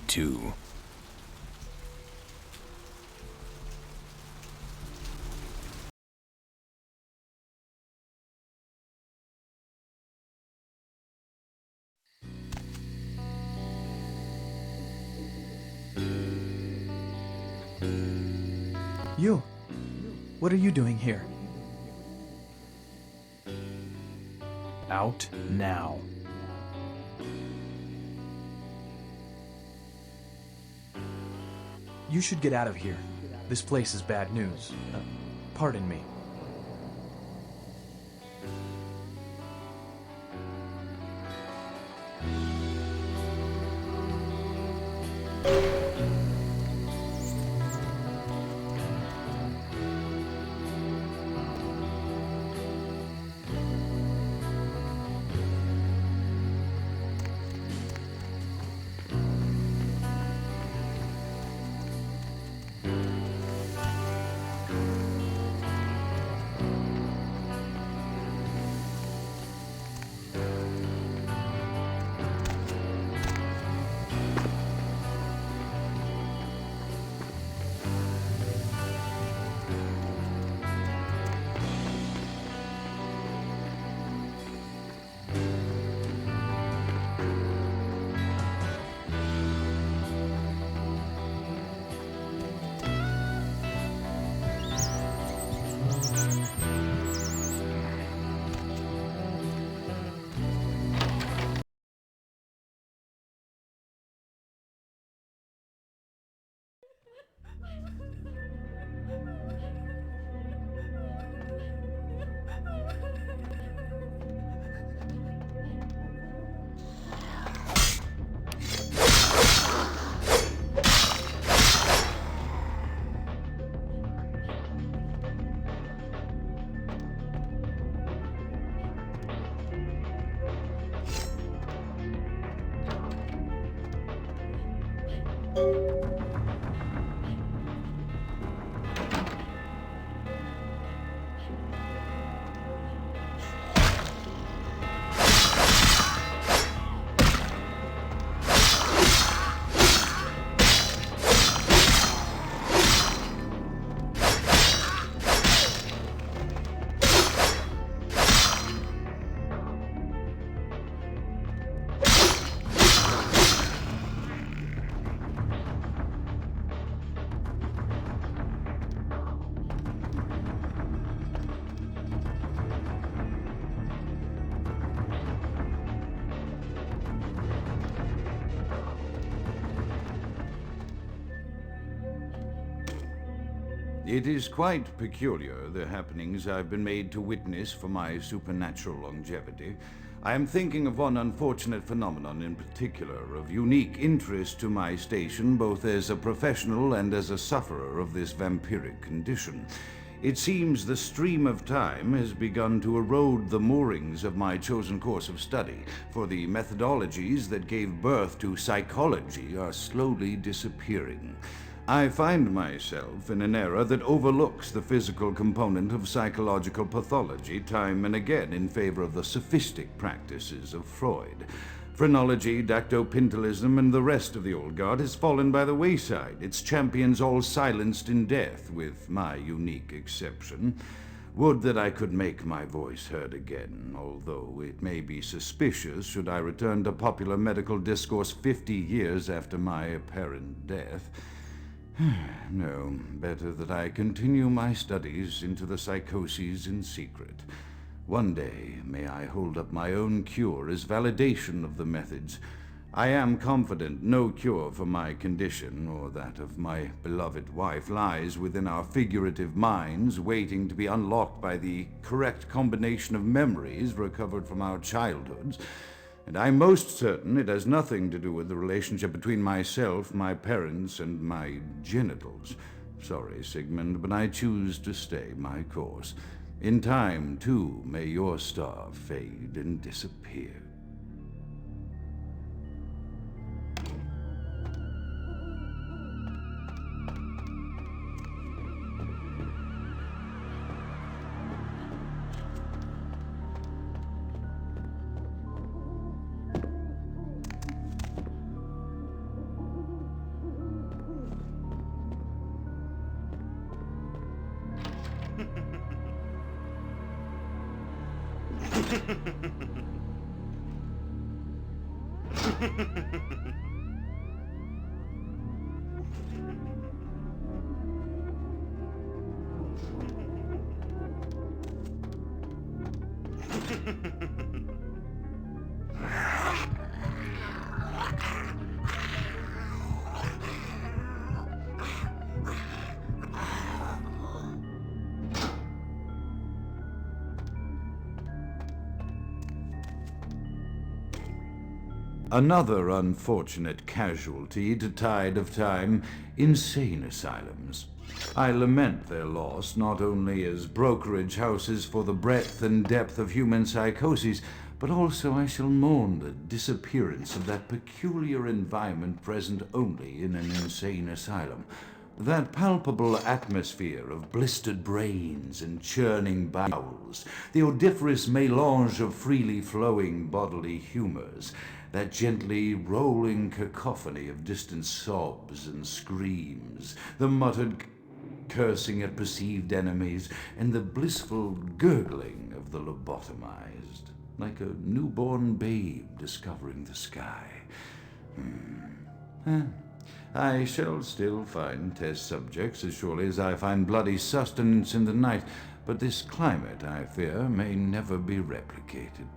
too. You! What are you doing here? Out now. You should get out of here. This place is bad news. Pardon me. It is quite peculiar, the happenings I've been made to witness for my supernatural longevity. I am thinking of one unfortunate phenomenon in particular, of unique interest to my station, both as a professional and as a sufferer of this vampiric condition. It seems the stream of time has begun to erode the moorings of my chosen course of study, for the methodologies that gave birth to psychology are slowly disappearing. I find myself in an era that overlooks the physical component of psychological pathology time and again in favor of the sophistic practices of Freud. Phrenology, dactopintilism, and the rest of the old guard has fallen by the wayside, its champions all silenced in death, with my unique exception. Would that I could make my voice heard again, although it may be suspicious should I return to popular medical discourse 50 years after my apparent death. No, better that I continue my studies into the psychoses in secret. One day, may I hold up my own cure as validation of the methods. I am confident no cure for my condition, or that of my beloved wife, lies within our figurative minds, waiting to be unlocked by the correct combination of memories recovered from our childhoods. And I'm most certain it has nothing to do with the relationship between myself, my parents, and my genitals. Sorry, Sigmund, but I choose to stay my course. In time, too, may your star fade and disappear. Another unfortunate casualty to tide of time, insane asylums. I lament their loss not only as brokerage houses for the breadth and depth of human psychoses, but also I shall mourn the disappearance of that peculiar environment present only in an insane asylum. That palpable atmosphere of blistered brains and churning bowels, the odoriferous melange of freely flowing bodily humors, that gently rolling cacophony of distant sobs and screams, the muttered cursing at perceived enemies, and the blissful gurgling of the lobotomized, like a newborn babe discovering the sky. I shall still find test subjects as surely as I find bloody sustenance in the night, but this climate, I fear, may never be replicated.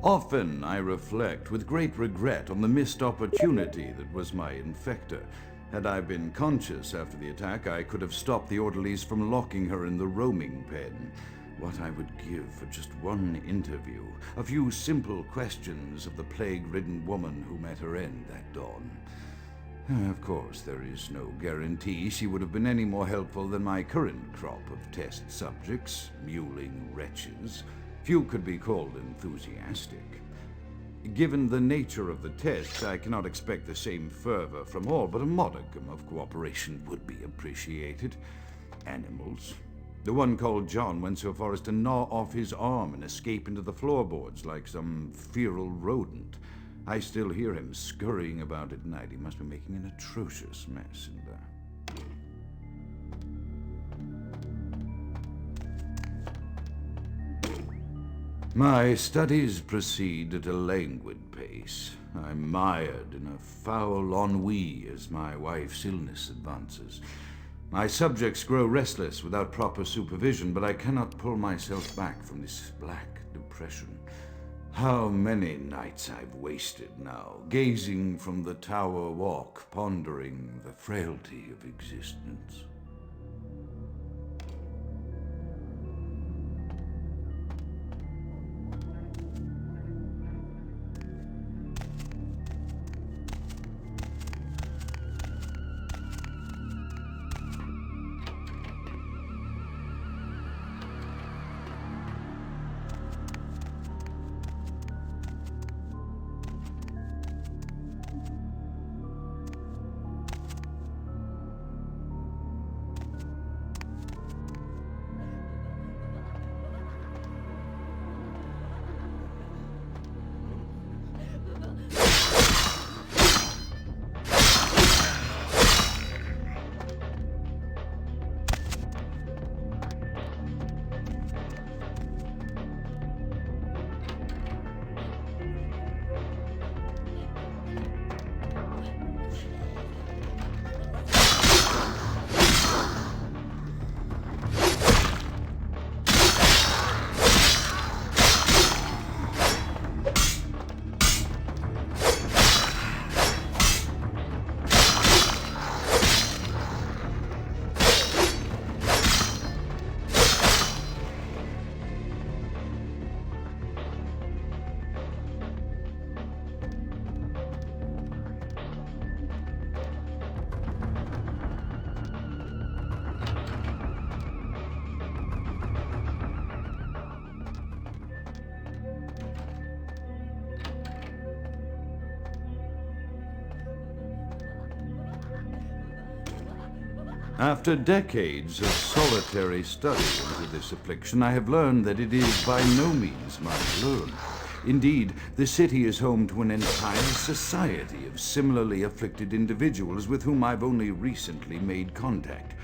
Often I reflect with great regret on the missed opportunity that was my infector. Had I been conscious after the attack, I could have stopped the orderlies from locking her in the roaming pen. What I would give for just one interview, a few simple questions of the plague-ridden woman who met her end that dawn. Of course, there is no guarantee she would have been any more helpful than my current crop of test subjects, mewling wretches. Few could be called enthusiastic. Given the nature of the tests, I cannot expect the same fervor from all, but a modicum of cooperation would be appreciated. Animals. The one called John went so far as to gnaw off his arm and escape into the floorboards like some feral rodent. I still hear him scurrying about at night. He must be making an atrocious mess in there. My studies proceed at a languid pace. I'm mired in a foul ennui as my wife's illness advances. My subjects grow restless without proper supervision, but I cannot pull myself back from this black depression. How many nights I've wasted now, gazing from the tower walk, pondering the frailty of existence. After decades of solitary study into this affliction, I have learned that it is by no means mine alone. Indeed, the city is home to an entire society of similarly afflicted individuals with whom I've only recently made contact.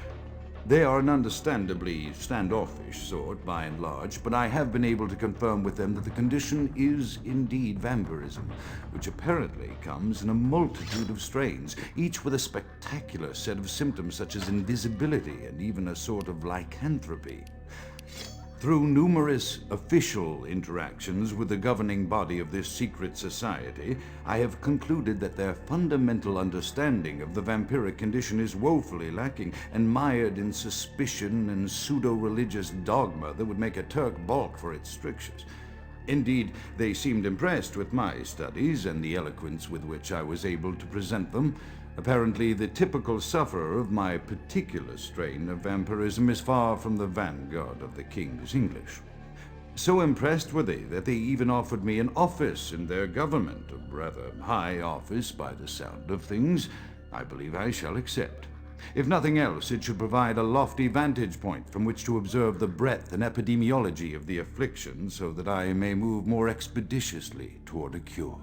They are an understandably standoffish sort, by and large, but I have been able to confirm with them that the condition is indeed vampirism, which apparently comes in a multitude of strains, each with a spectacular set of symptoms such as invisibility and even a sort of lycanthropy. Through numerous official interactions with the governing body of this secret society, I have concluded that their fundamental understanding of the vampiric condition is woefully lacking and mired in suspicion and pseudo-religious dogma that would make a Turk balk for its strictures. Indeed, they seemed impressed with my studies and the eloquence with which I was able to present them. Apparently, the typical sufferer of my particular strain of vampirism is far from the vanguard of the King's English. So impressed were they that they even offered me an office in their government, a rather high office by the sound of things. I believe I shall accept. If nothing else, it should provide a lofty vantage point from which to observe the breadth and epidemiology of the affliction so that I may move more expeditiously toward a cure.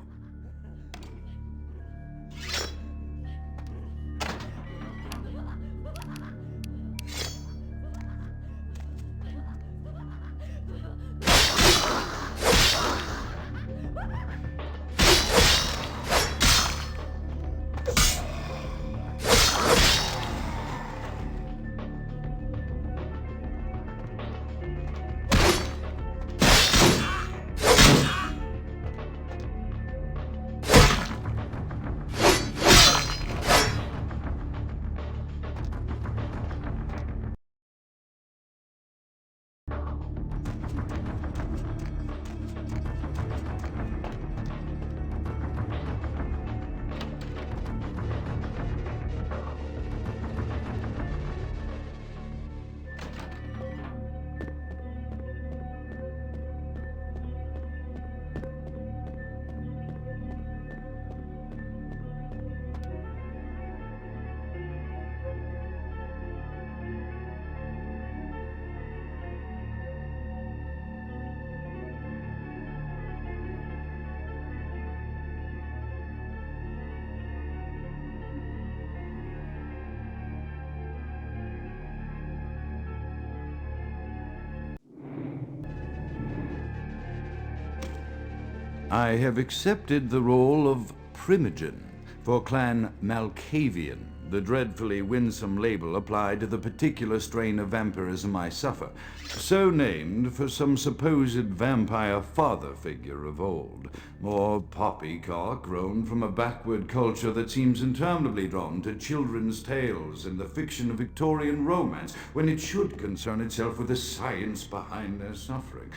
I have accepted the role of Primogen for Clan Malkavian, the dreadfully winsome label applied to the particular strain of vampirism I suffer, so named for some supposed vampire father figure of old, more poppycock grown from a backward culture that seems interminably drawn to children's tales and the fiction of Victorian romance when it should concern itself with the science behind their suffering.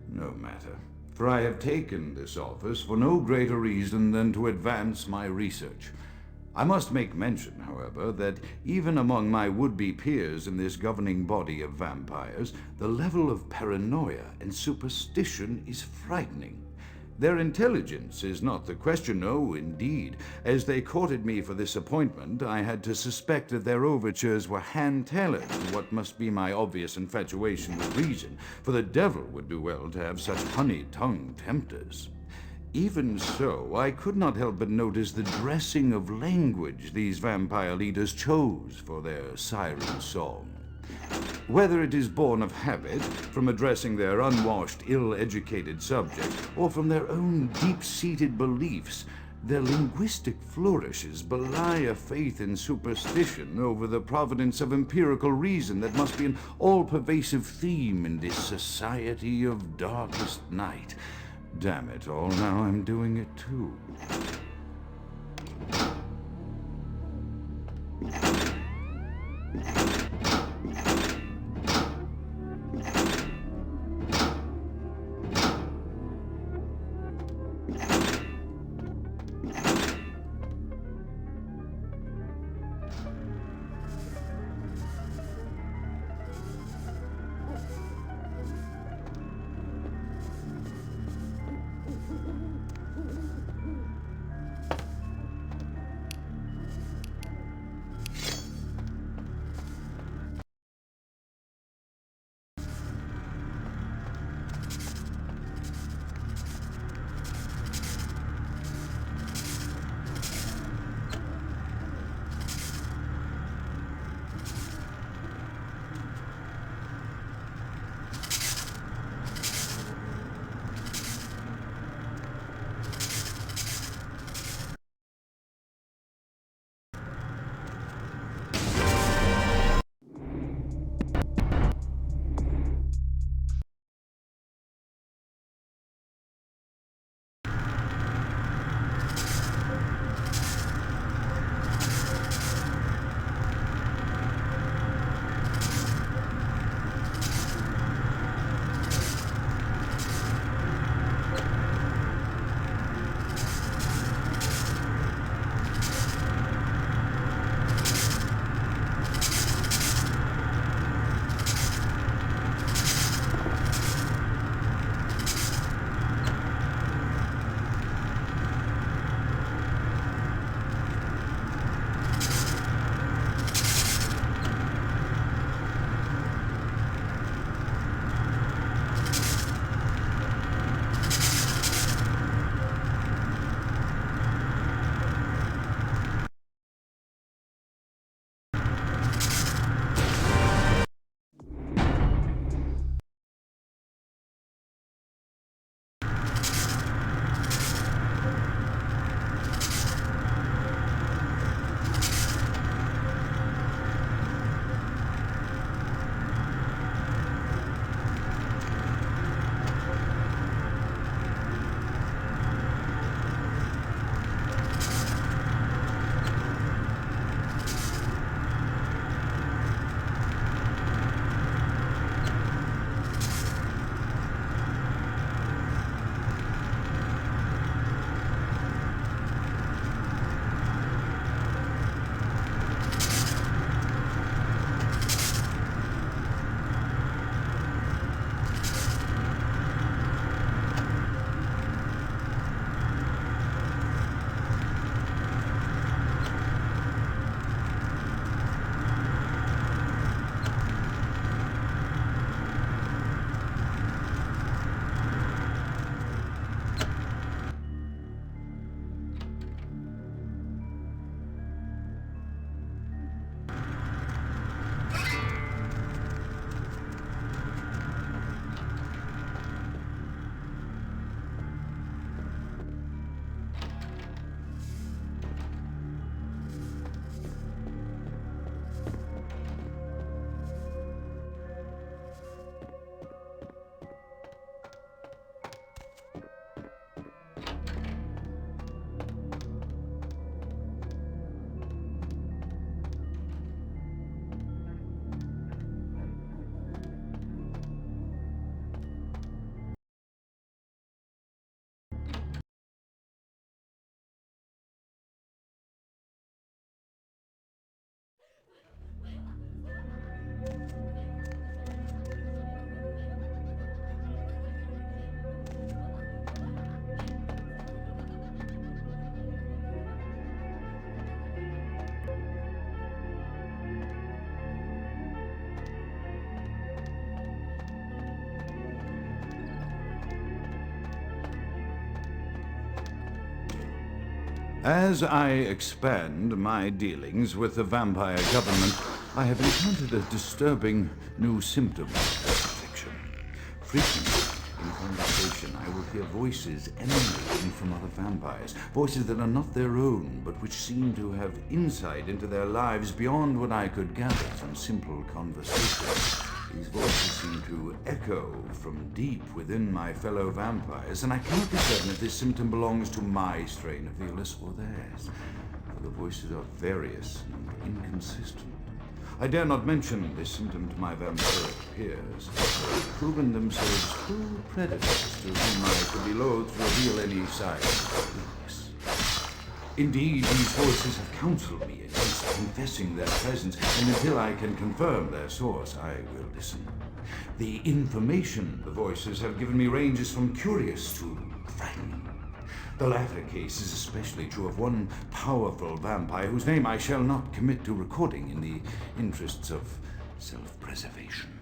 No matter. For I have taken this office for no greater reason than to advance my research. I must make mention, however, that even among my would-be peers in this governing body of vampires, the level of paranoia and superstition is frightening. Their intelligence is not the question, no, indeed. As they courted me for this appointment, I had to suspect that their overtures were hand-tailored to what must be my obvious infatuation with reason, for the devil would do well to have such honey-tongued tempters. Even so, I could not help but notice the dressing of language these vampire leaders chose for their siren song. Whether it is born of habit, from addressing their unwashed, ill-educated subject, or from their own deep-seated beliefs, their linguistic flourishes belie a faith in superstition over the providence of empirical reason that must be an all-pervasive theme in this society of darkest night. Damn it all, now I'm doing it too. As I expand my dealings with the vampire government, I have encountered a disturbing new symptom of affliction. Frequently, in conversation, I will hear voices emanating from other vampires, voices that are not their own, but which seem to have insight into their lives beyond what I could gather from simple conversation. These voices seem to echo from deep within my fellow vampires, and I cannot be certain if this symptom belongs to my strain of illness or theirs, for the voices are various and inconsistent. I dare not mention this symptom to my vampiric peers, who have proven themselves true predators to whom I could be loath to reveal any signs of weakness. Indeed, these voices have counseled me against confessing their presence, and until I can confirm their source, I will listen. The information the voices have given me ranges from curious to frightening. The latter case is especially true of one powerful vampire whose name I shall not commit to recording in the interests of self-preservation.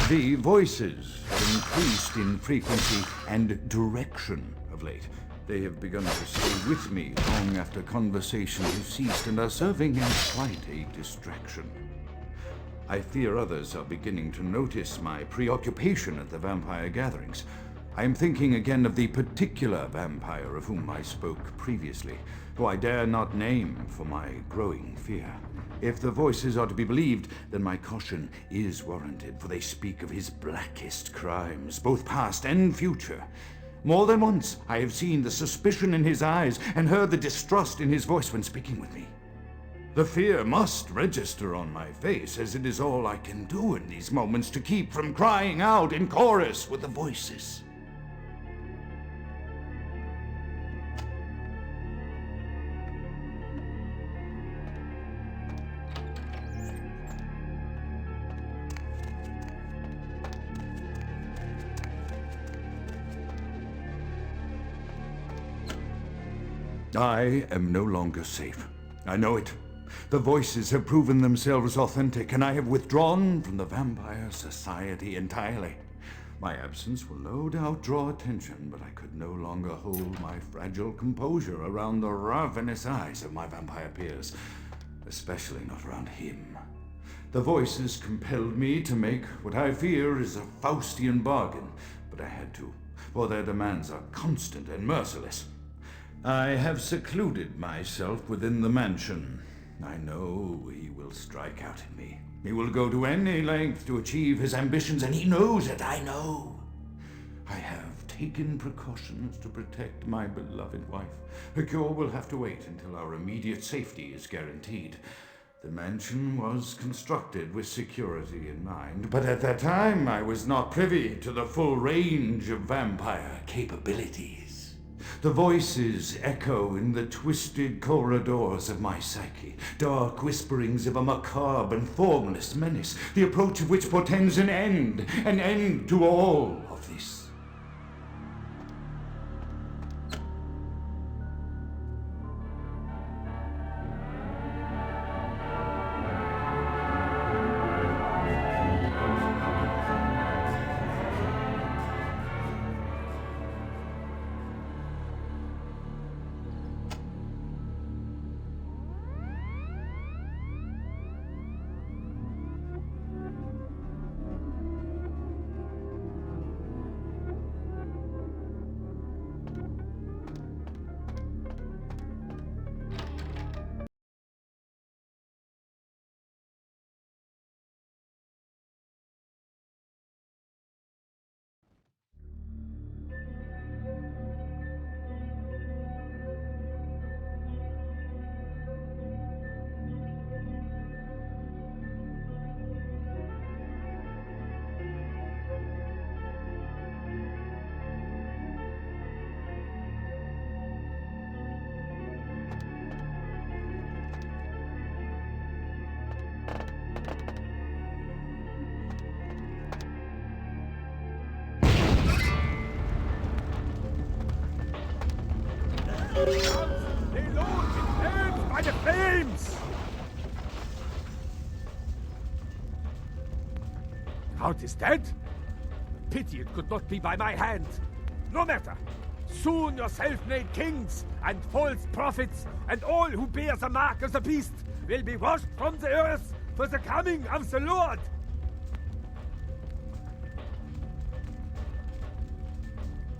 The voices have increased in frequency and direction of late. They have begun to stay with me long after conversation has ceased and are serving as quite a distraction. I fear others are beginning to notice my preoccupation at the vampire gatherings. I am thinking again of the particular vampire of whom I spoke previously, who I dare not name for my growing fear. If the voices are to be believed, then my caution is warranted, for they speak of his blackest crimes, both past and future. More than once I have seen the suspicion in his eyes and heard the distrust in his voice when speaking with me. The fear must register on my face, as it is all I can do in these moments to keep from crying out in chorus with the voices. I am no longer safe. I know it. The voices have proven themselves authentic, and I have withdrawn from the Vampire Society entirely. My absence will no doubt draw attention, but I could no longer hold my fragile composure around the ravenous eyes of my vampire peers, especially not around him. The voices compelled me to make what I fear is a Faustian bargain, but I had to, for their demands are constant and merciless. I have secluded myself within the mansion. I know he will strike out at me. He will go to any length to achieve his ambitions, and he knows it, I know. I have taken precautions to protect my beloved wife. Her cure will have to wait until our immediate safety is guaranteed. The mansion was constructed with security in mind, but at that time I was not privy to the full range of vampire capabilities. The voices echo in the twisted corridors of my psyche, dark whisperings of a macabre and formless menace, the approach of which portends an end to all of this. They lose in flames by the flames! Count is dead? Pity it could not be by my hand. No matter. Soon your self-made kings and false prophets and all who bear the mark of the beast will be washed from the earth for the coming of the Lord.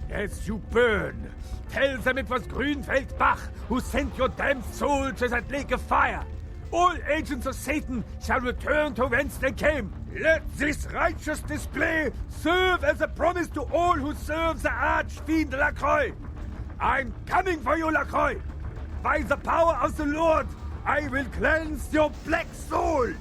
Yes, you burn. Tell them it was Grünfeld Bach who sent your damned soul to that lake of fire. All agents of Satan shall return to whence they came. Let this righteous display serve as a promise to all who serve the arch-fiend Lacroix. I'm coming for you, Lacroix. By the power of the Lord, I will cleanse your black soul.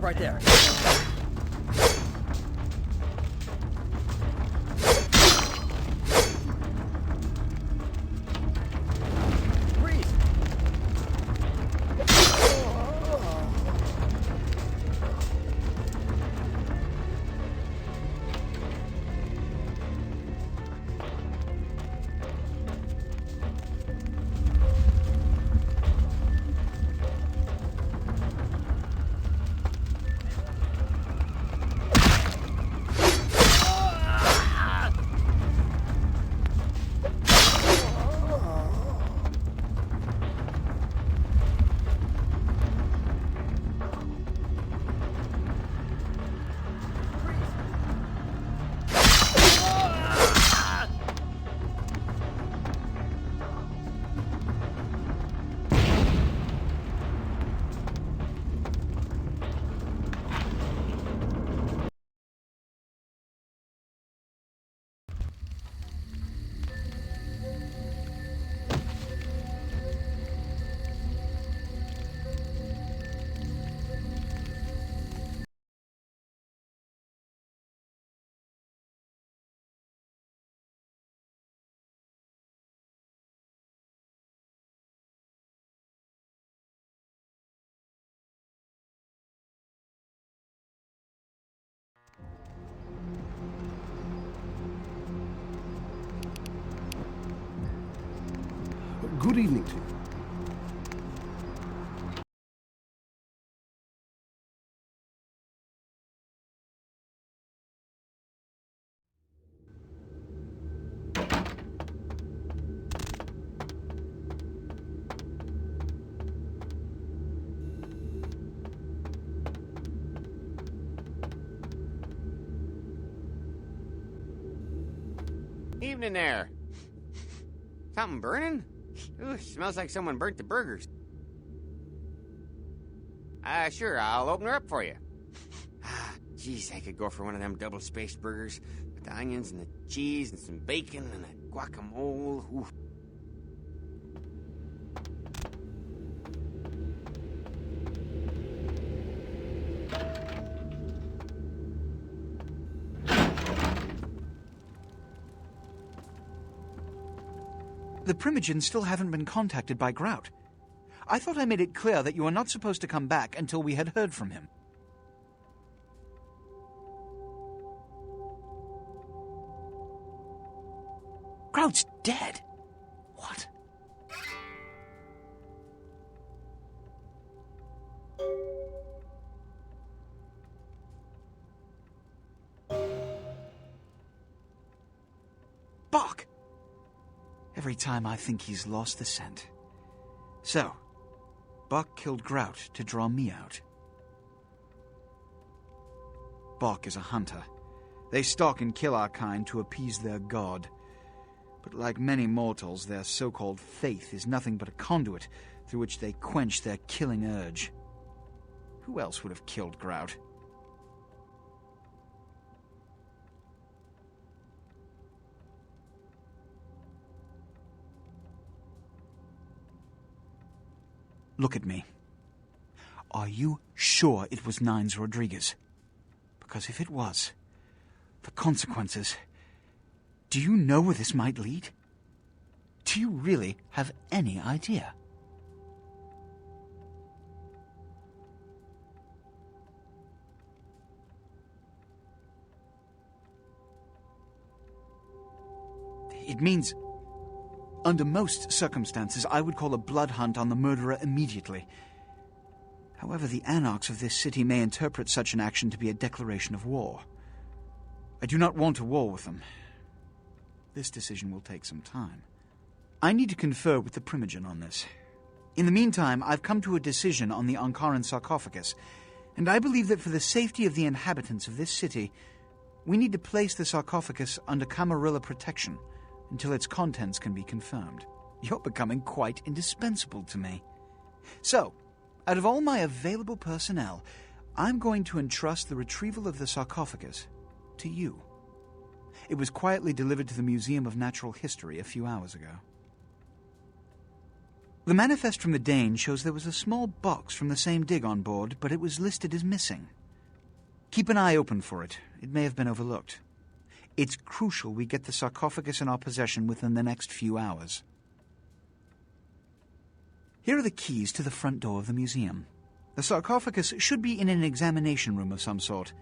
right there. Good evening to you. Evening there. Something burning? Ooh, smells like someone burnt the burgers. Sure, I'll open her up for you. Jeez, I could go for one of them double-spaced burgers with the onions and the cheese and some bacon and a guacamole. Ooh. The Primogens still haven't been contacted by Grout. I thought I made it clear that you are not supposed to come back until we had heard from him. Grout's dead? What? Bach! Every time I think he's lost the scent. So, Bach killed Grout to draw me out. Bach is a hunter. They stalk and kill our kind to appease their god. But like many mortals, their so-called faith is nothing but a conduit through which they quench their killing urge. Who else would have killed Grout? Look at me. Are you sure it was Nines Rodriguez? Because if it was, the consequences... Do you know where this might lead? Do you really have any idea? It means... Under most circumstances, I would call a blood hunt on the murderer immediately. However, the anarchs of this city may interpret such an action to be a declaration of war. I do not want a war with them. This decision will take some time. I need to confer with the Primogen on this. In the meantime, I've come to a decision on the Ankaran sarcophagus, and I believe that for the safety of the inhabitants of this city, we need to place the sarcophagus under Camarilla protection until its contents can be confirmed. You're becoming quite indispensable to me. So, out of all my available personnel, I'm going to entrust the retrieval of the sarcophagus to you. It was quietly delivered to the Museum of Natural History a few hours ago. The manifest from the Dane shows there was a small box from the same dig on board, but it was listed as missing. Keep an eye open for it. It may have been overlooked. It's crucial we get the sarcophagus in our possession within the next few hours. Here are the keys to the front door of the museum. The sarcophagus should be in an examination room of some sort.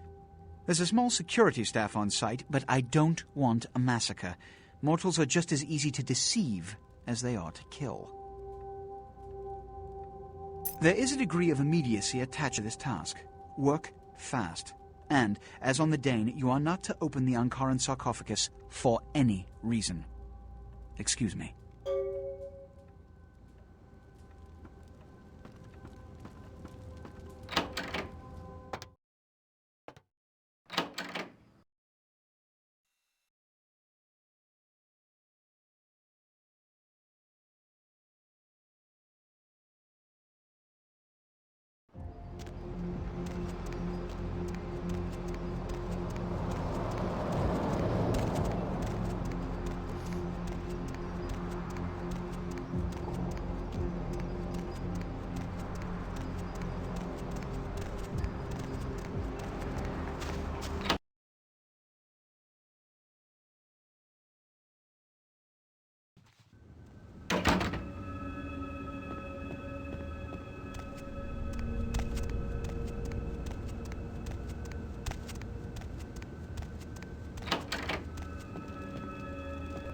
There's a small security staff on site, but I don't want a massacre. Mortals are just as easy to deceive as they are to kill. There is a degree of immediacy attached to this task. Work fast. And, as on the Dane, you are not to open the Ankaran sarcophagus for any reason. Excuse me.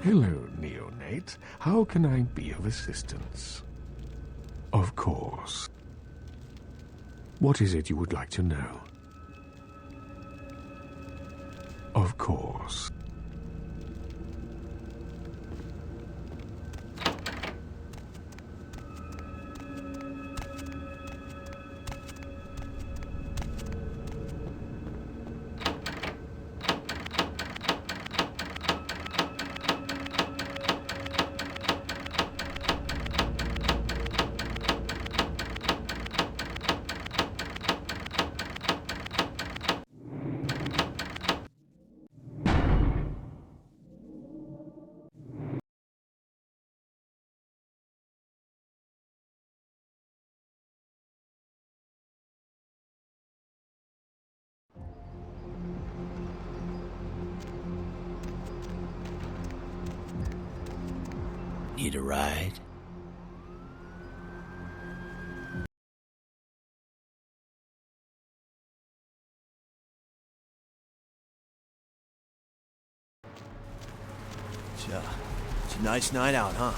Hello, neonate. How can I be of assistance? Of course. What is it you would like to know? Of course. Need a ride? It's a nice night out, huh?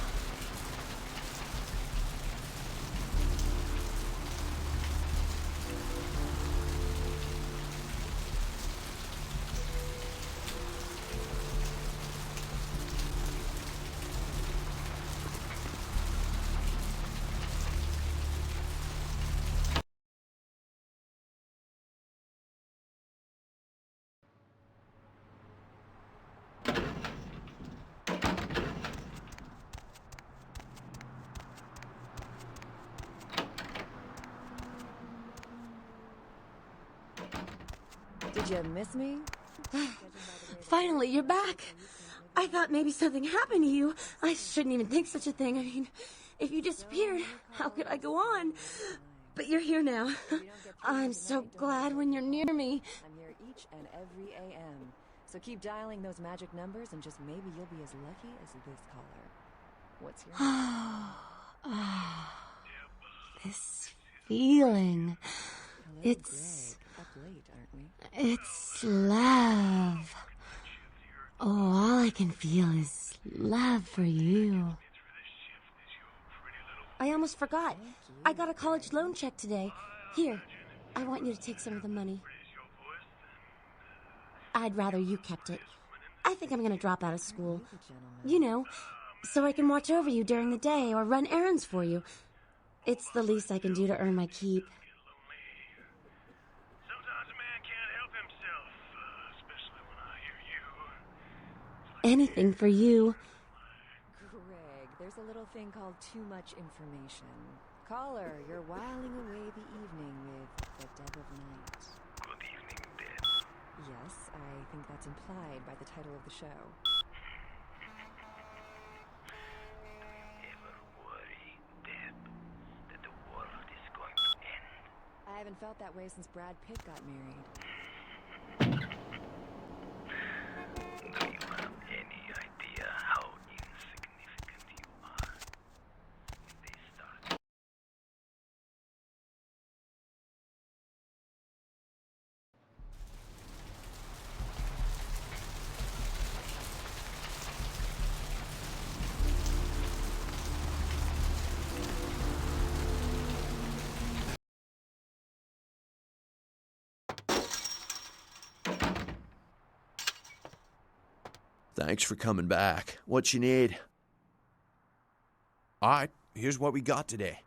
Did you miss me? Finally, you're back. I thought maybe something happened to you. I shouldn't even think such a thing. I mean, if you disappeared, how could I go on? But you're here now. I'm so glad when you're near me. I'm here each and every AM. So keep dialing those magic numbers and just maybe you'll be as lucky as this caller. What's your name? This feeling. Hello, It's... Greg. Up late, aren't we? It's love. Oh, all I can feel is love for you. I almost forgot. I got a college loan check today. Here, I want you to take some of the money. I'd rather you kept it. I think I'm going to drop out of school. You know, so I can watch over you during the day or run errands for you. It's the least I can do to earn my keep. Anything for you. Greg, there's a little thing called too much information. Caller, you're whiling away the evening with the dead of night. Good evening, Dead. Yes, I think that's implied by the title of the show. Ever worry, Dead? haven't felt that way since Brad Pitt got married. Do you have any idea how insignificant you are? When they start. Thanks for coming back. What you need? All right, here's what we got today.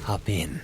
Hop in.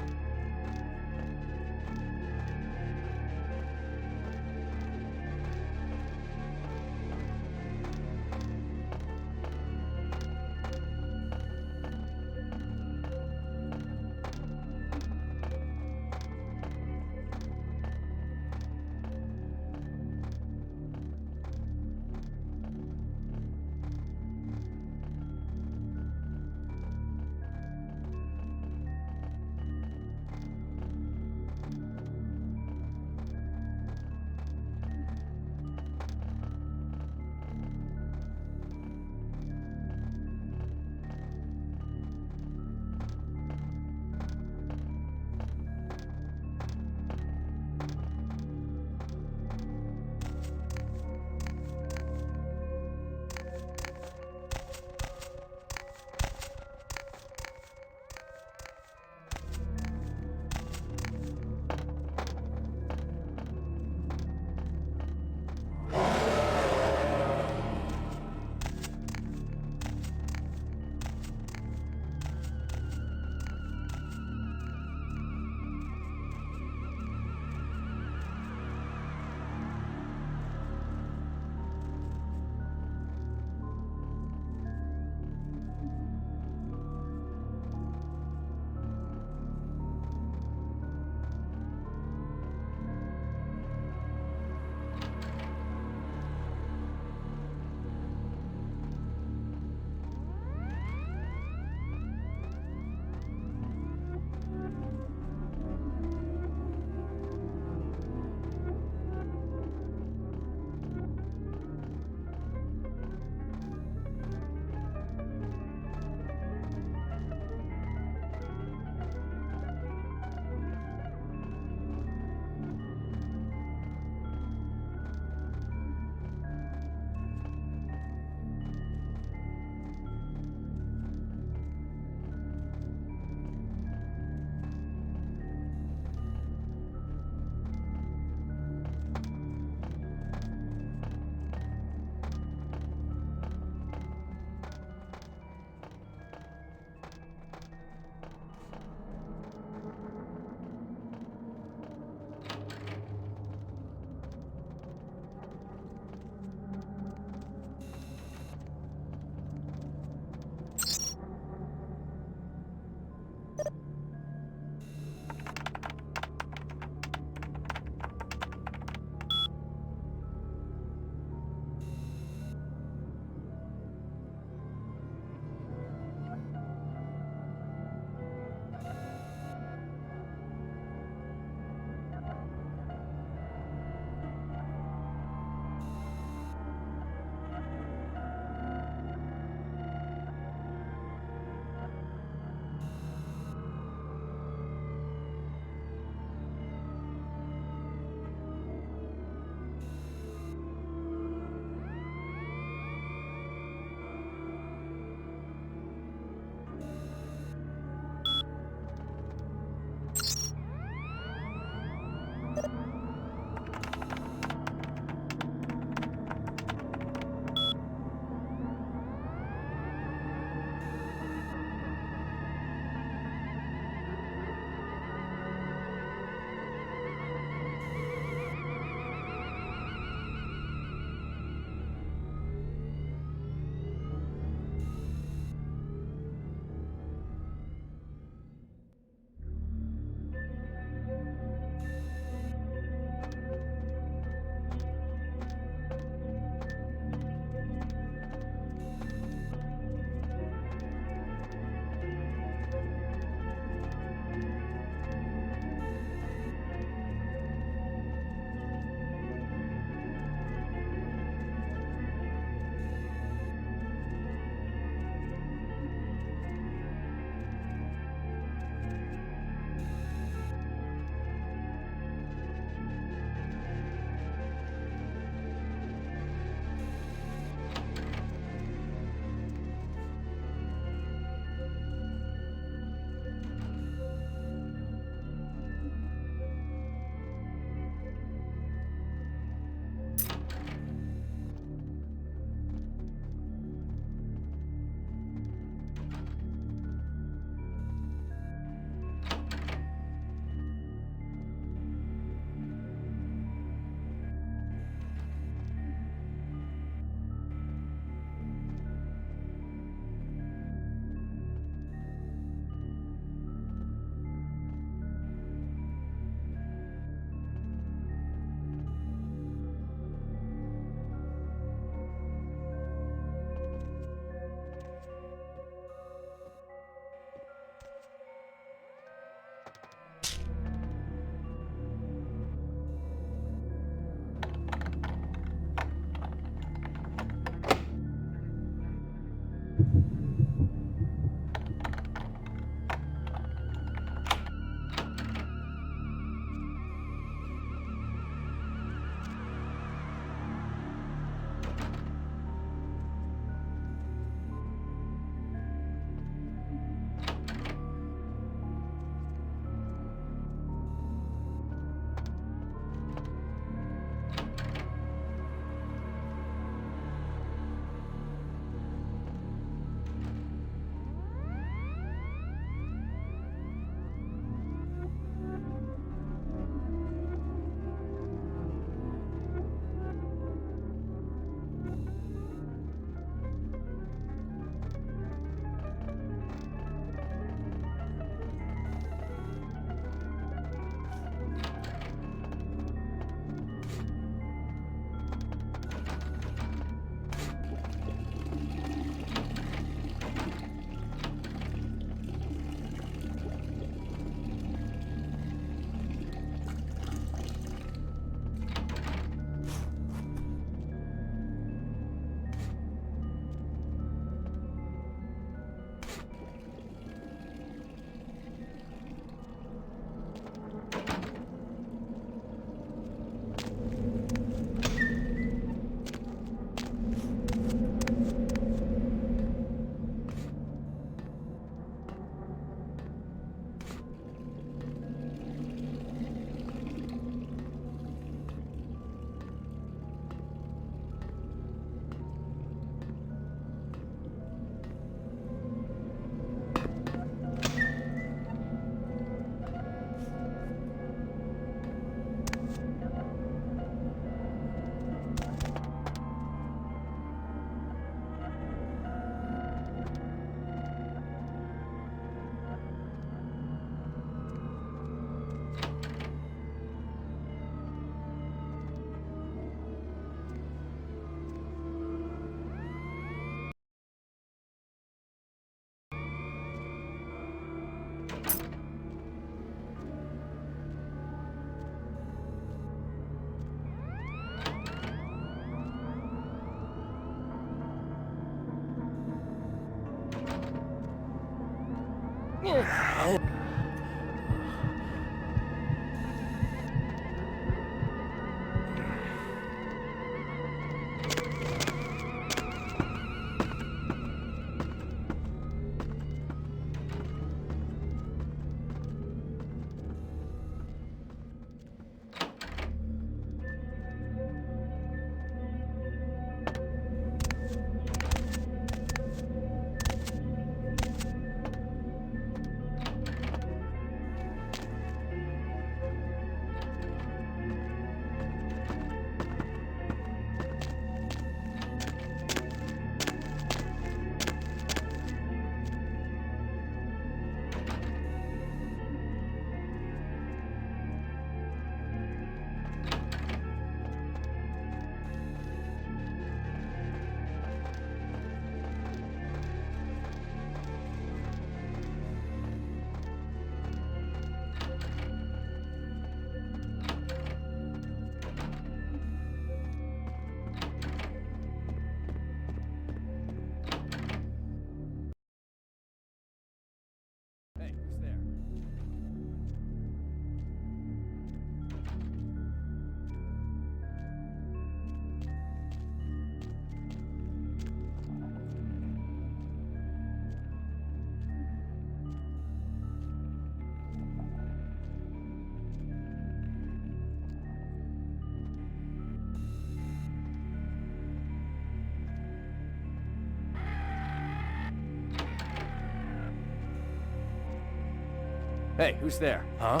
Hey, who's there? Huh?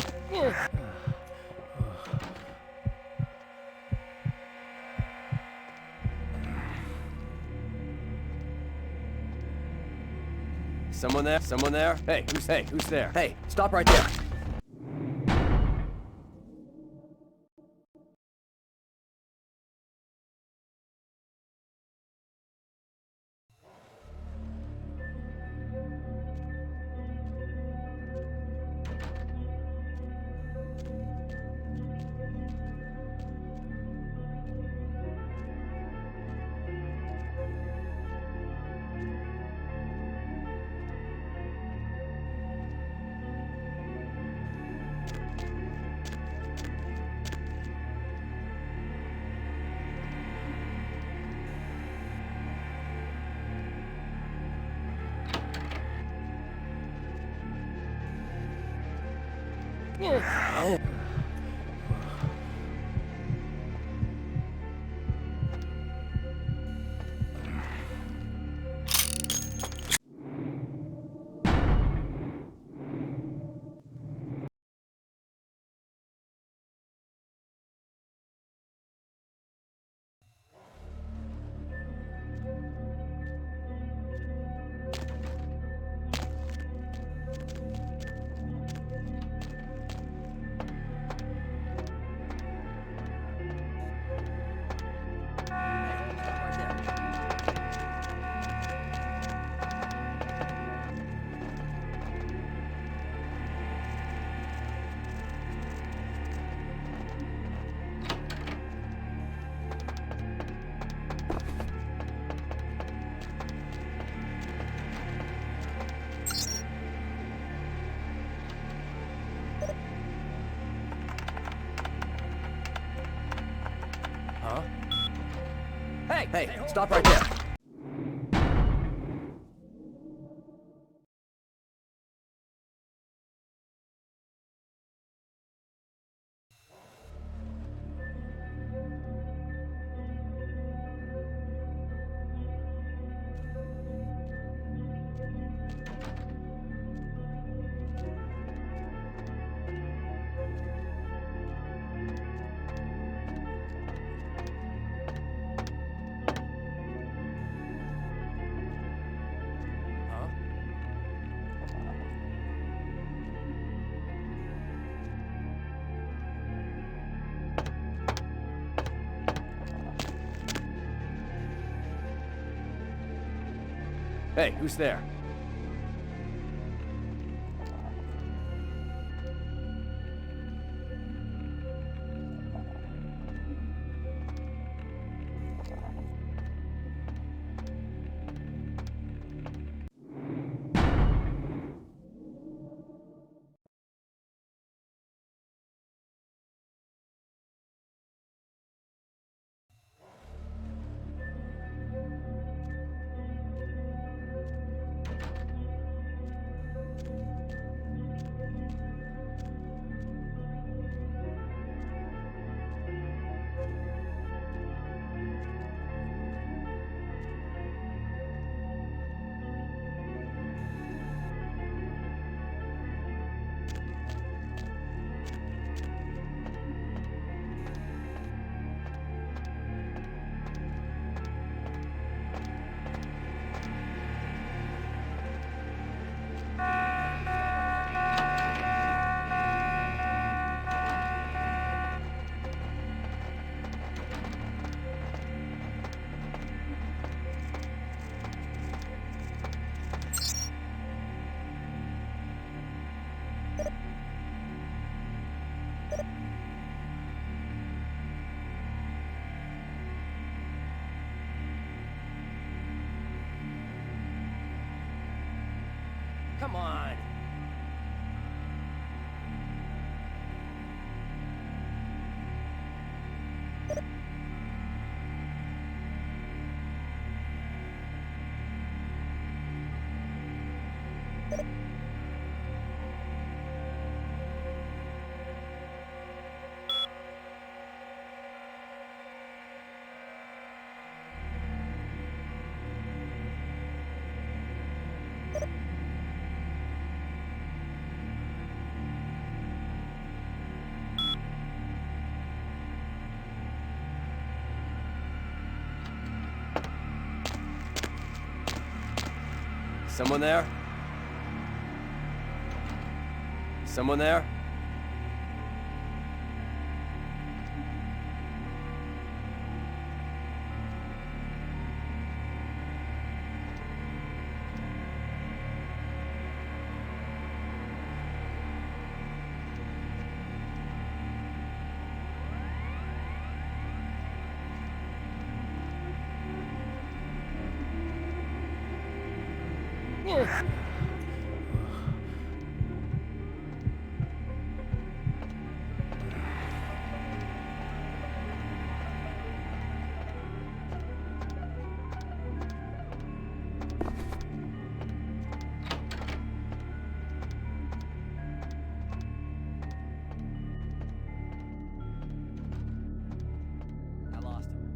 Someone there? Someone there? Hey, who's there? Hey, stop right there. Huh? Hey, stop right there. Hey, who's there? Come on. Someone there? Someone there? I lost him.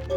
Hey,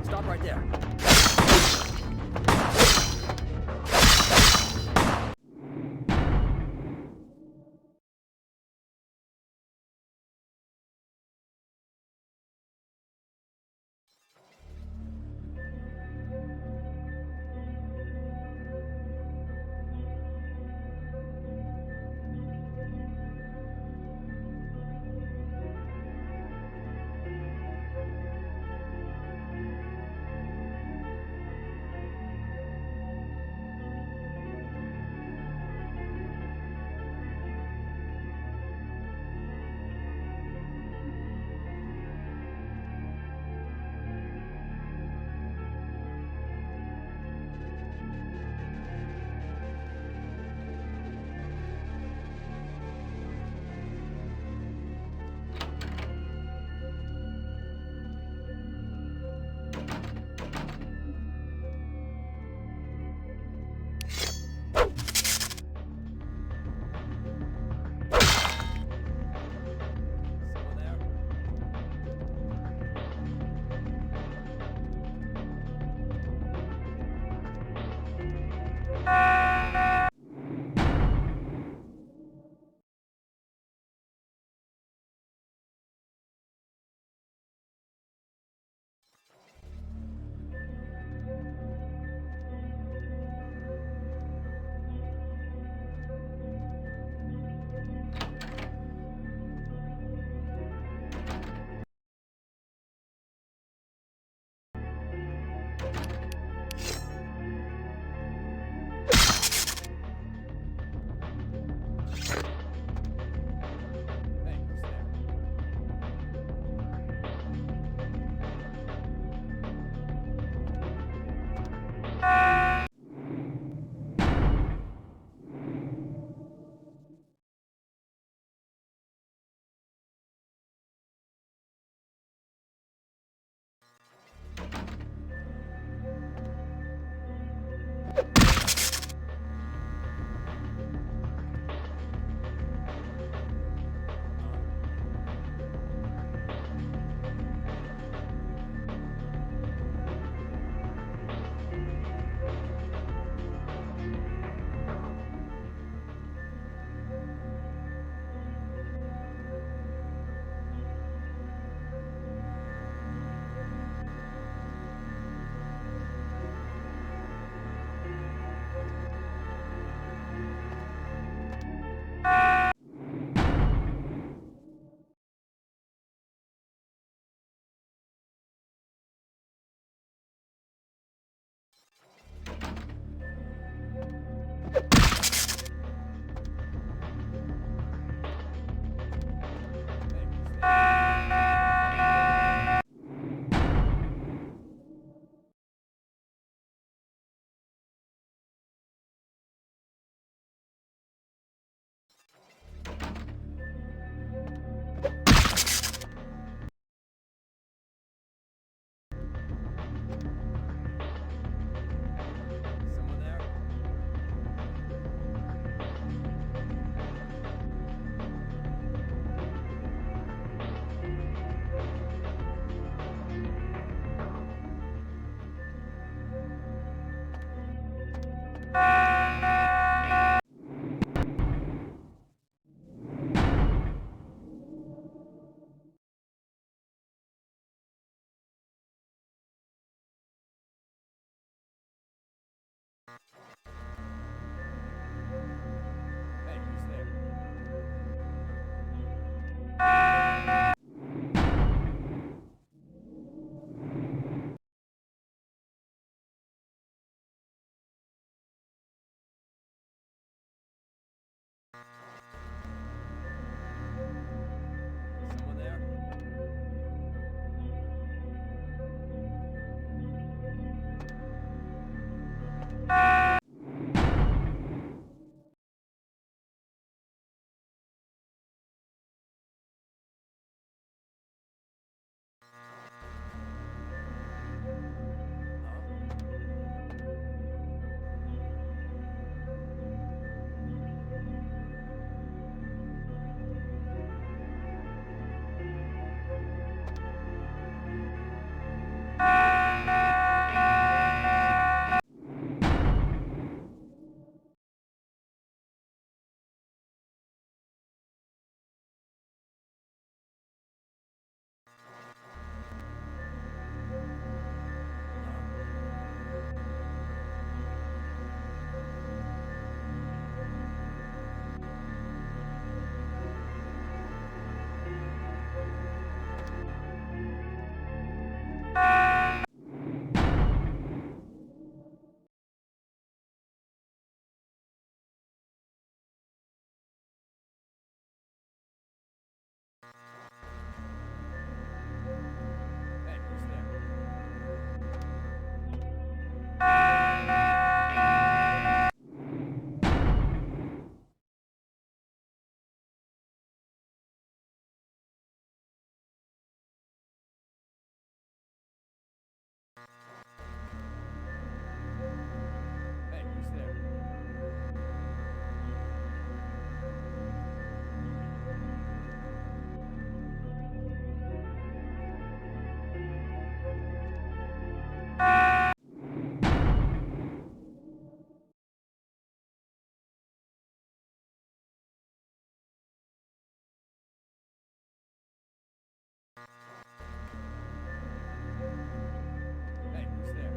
stop right there. Hey, who's there? Someone there? Hey, who's there? Hey, who's there? Hey, who's there?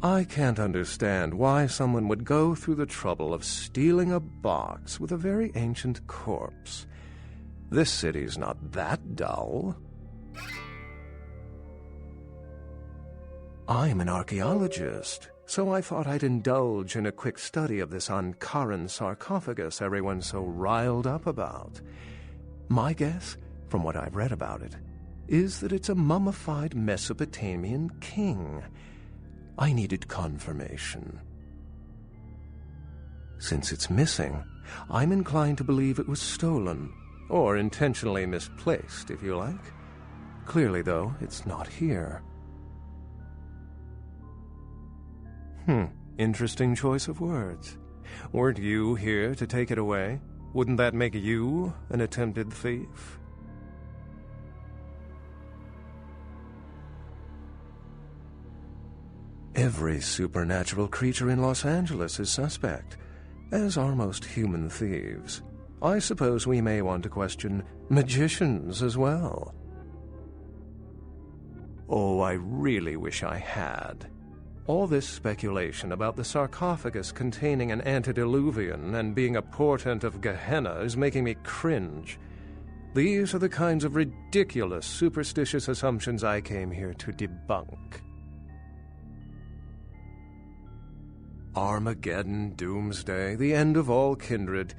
I can't understand why someone would go through the trouble of stealing a box with a very ancient corpse. This city's not that dull. I'm an archaeologist, so I thought I'd indulge in a quick study of this Ankaran sarcophagus everyone's so riled up about. My guess, from what I've read about it, is that it's a mummified Mesopotamian king. I needed confirmation. Since it's missing, I'm inclined to believe it was stolen, or intentionally misplaced, if you like. Clearly, though, it's not here. Interesting choice of words. Weren't you here to take it away? Wouldn't that make you an attempted thief? Every supernatural creature in Los Angeles is suspect, as are most human thieves. I suppose we may want to question magicians as well. Oh, I really wish I had. All this speculation about the sarcophagus containing an antediluvian and being a portent of Gehenna is making me cringe. These are the kinds of ridiculous, superstitious assumptions I came here to debunk. Armageddon, doomsday, the end of all kindred.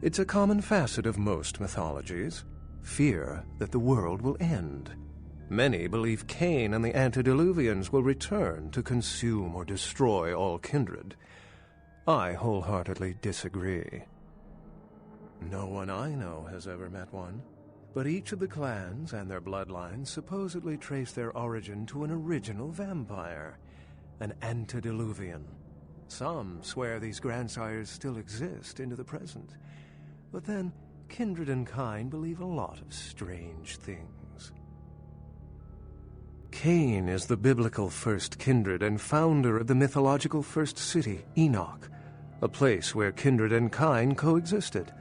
It's a common facet of most mythologies. Fear that the world will end. Many believe Cain and the antediluvians will return to consume or destroy all kindred. I wholeheartedly disagree. No one I know has ever met one, but each of the clans and their bloodlines supposedly trace their origin to an original vampire, an antediluvian. Some swear these grandsires still exist into the present, but then kindred and kind believe a lot of strange things. Cain is the biblical first kindred and founder of the mythological first city, Enoch, a place where kindred and kind coexisted.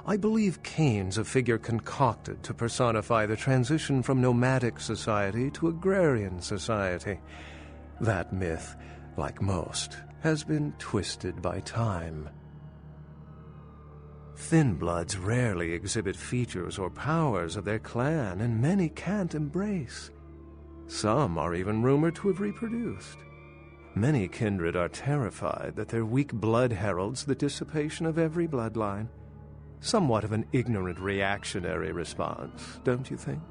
I believe Cain's a figure concocted to personify the transition from nomadic society to agrarian society. That myth, like most, has been twisted by time. Thin bloods rarely exhibit features or powers of their clan, and many can't embrace. Some are even rumored to have reproduced. Many kindred are terrified that their weak blood heralds the dissipation of every bloodline. Somewhat of an ignorant reactionary response, don't you think?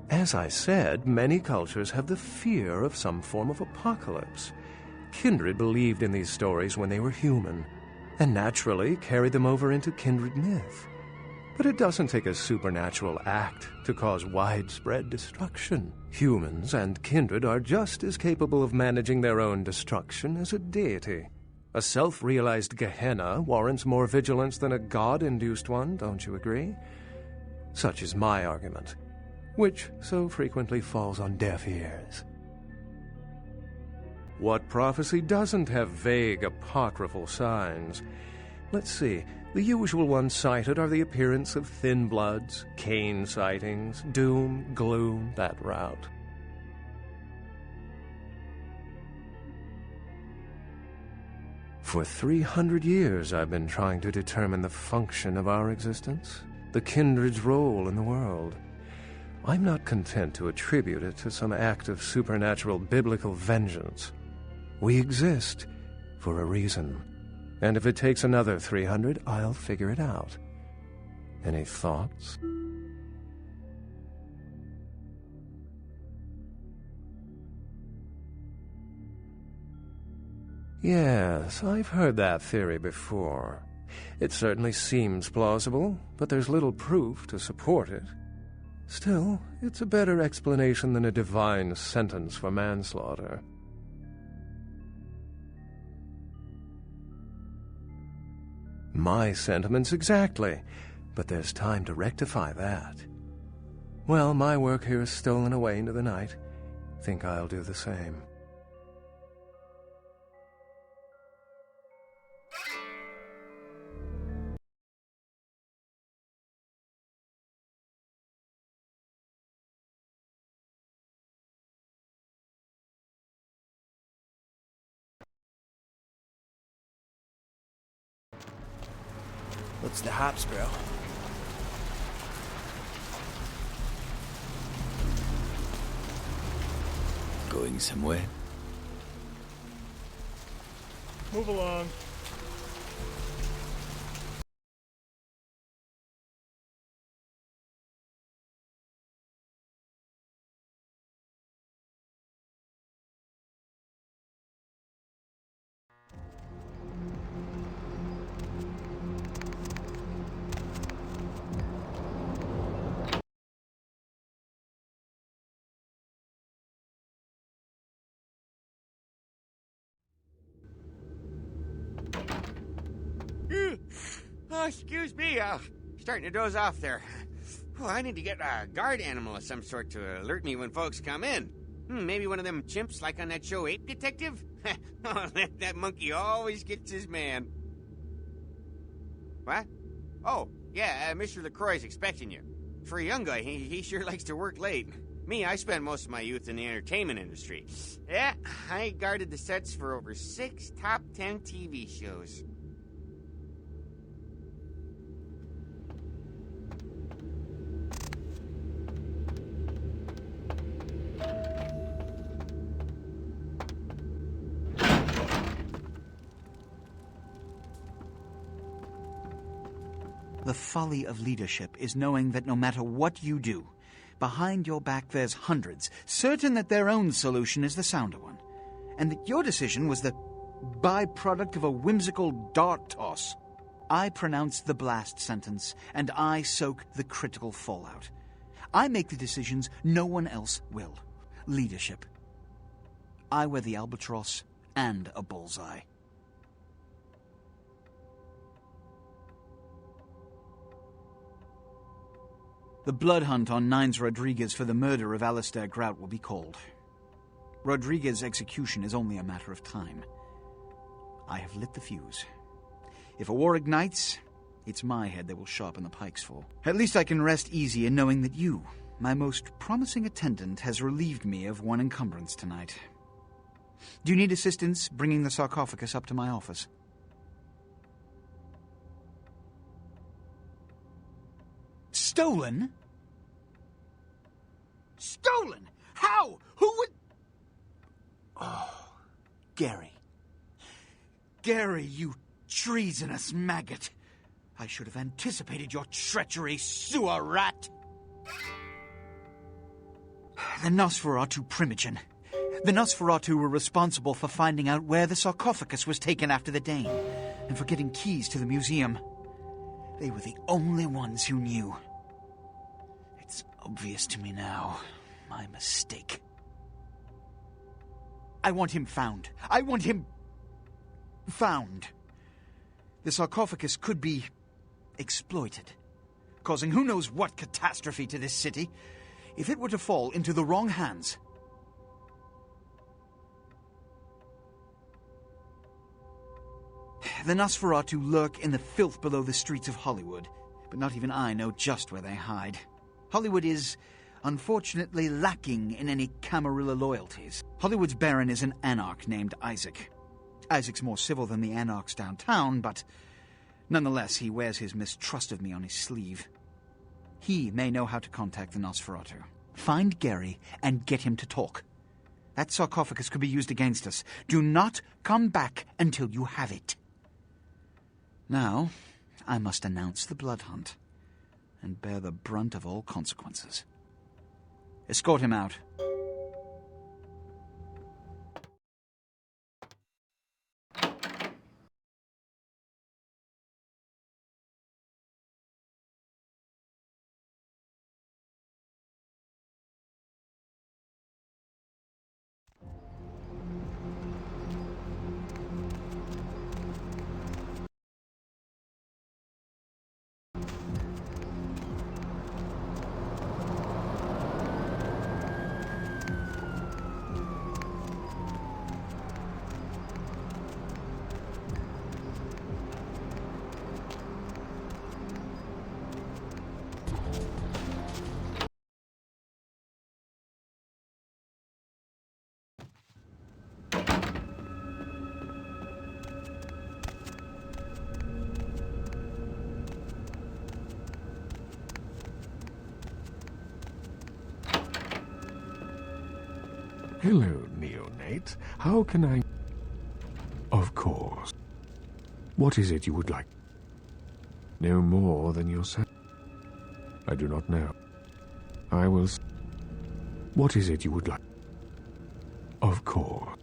As I said, many cultures have the fear of some form of apocalypse. Kindred believed in these stories when they were human, and naturally carried them over into kindred myth. But it doesn't take a supernatural act to cause widespread destruction. Humans and kindred are just as capable of managing their own destruction as a deity. A self-realized Gehenna warrants more vigilance than a god-induced one, don't you agree? Such is my argument, which so frequently falls on deaf ears. What prophecy doesn't have vague apocryphal signs? Let's see. The usual ones cited are the appearance of thin bloods, Cain sightings, doom, gloom, that route. For 300 years I've been trying to determine the function of our existence, the kindred's role in the world. I'm not content to attribute it to some act of supernatural biblical vengeance. We exist for a reason, and if it takes another 300, I'll figure it out. Any thoughts? Yes, I've heard that theory before. It certainly seems plausible, but there's little proof to support it. Still, it's a better explanation than a divine sentence for manslaughter. My sentiments exactly, but there's time to rectify that. Well, my work here is stolen away into the night. Think I'll do the same. What's the hops, bro? Going somewhere? Move along. Oh, excuse me, starting to doze off there. Oh, I need to get a guard animal of some sort to alert me when folks come in. Maybe one of them chimps like on that show Ape Detective? Oh, that monkey always gets his man. What? Oh, yeah, Mr. LaCroix's expecting you. For a young guy, he sure likes to work late. Me, I spent most of my youth in the entertainment industry. Yeah, I guarded the sets for over 6 top 10 TV shows. The folly of leadership is knowing that no matter what you do, behind your back there's hundreds, certain that their own solution is the sounder one, and that your decision was the byproduct of a whimsical dart toss. I pronounce the blast sentence, and I soak the critical fallout. I make the decisions no one else will. Leadership. I wear the albatross and a bullseye. The blood hunt on Nines Rodriguez for the murder of Alistair Grout will be called. Rodriguez's execution is only a matter of time. I have lit the fuse. If a war ignites, it's my head they will sharpen the pikes for. At least I can rest easy in knowing that you, my most promising attendant, has relieved me of one encumbrance tonight. Do you need assistance bringing the sarcophagus up to my office? Stolen? Stolen? How? Who would... Oh, Gary. Gary, you treasonous maggot. I should have anticipated your treachery, sewer rat. The Nosferatu Primogen. The Nosferatu were responsible for finding out where the sarcophagus was taken after the Dane, and for getting keys to the museum. They were the only ones who knew. It's obvious to me now. My mistake. I want him found. I want him... found. The sarcophagus could be exploited, causing who knows what catastrophe to this city. If it were to fall into the wrong hands... The Nosferatu lurk in the filth below the streets of Hollywood, but not even I know just where they hide. Hollywood is, unfortunately, lacking in any Camarilla loyalties. Hollywood's baron is an anarch named Isaac. Isaac's more civil than the anarchs downtown, but nonetheless he wears his mistrust of me on his sleeve. He may know how to contact the Nosferatu. Find Gary and get him to talk. That sarcophagus could be used against us. Do not come back until you have it. Now, I must announce the blood hunt and bear the brunt of all consequences. Escort him out. Hello, neonate. How can I... Of course. What is it you would like? No more than yourself? I do not know. I will... What is it you would like? Of course.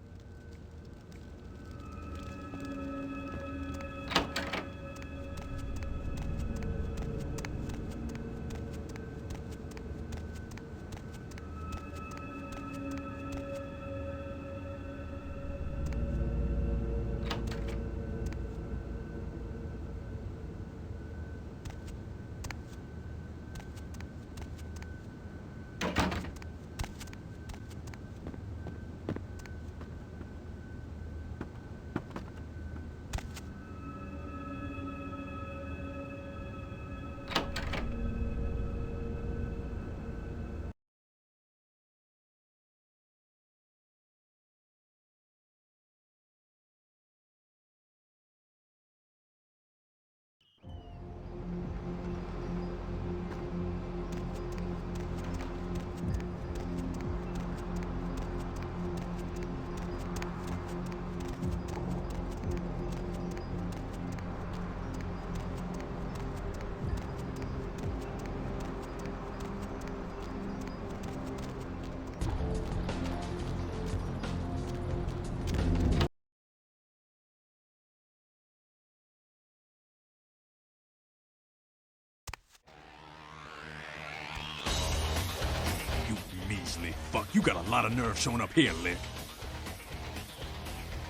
fuck? You got a lot of nerve showing up here, Lick.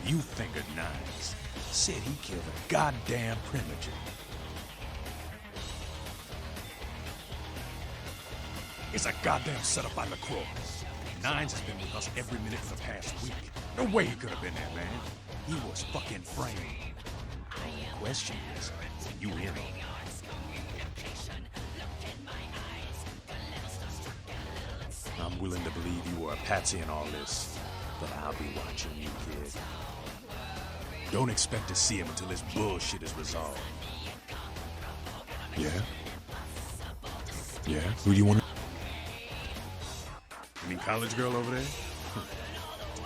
You fingered Nines. Said he killed a goddamn primogen. It's a goddamn setup by LaCroix. Nines has been with us every minute for the past week. No way he could have been there, man. He was fucking framed. The question is, you in on it? I'm willing to believe you were a patsy in all this, but I'll be watching you, kid. Don't expect to see him until this bullshit is resolved. Yeah? Yeah? Who do you want to... You mean college girl over there?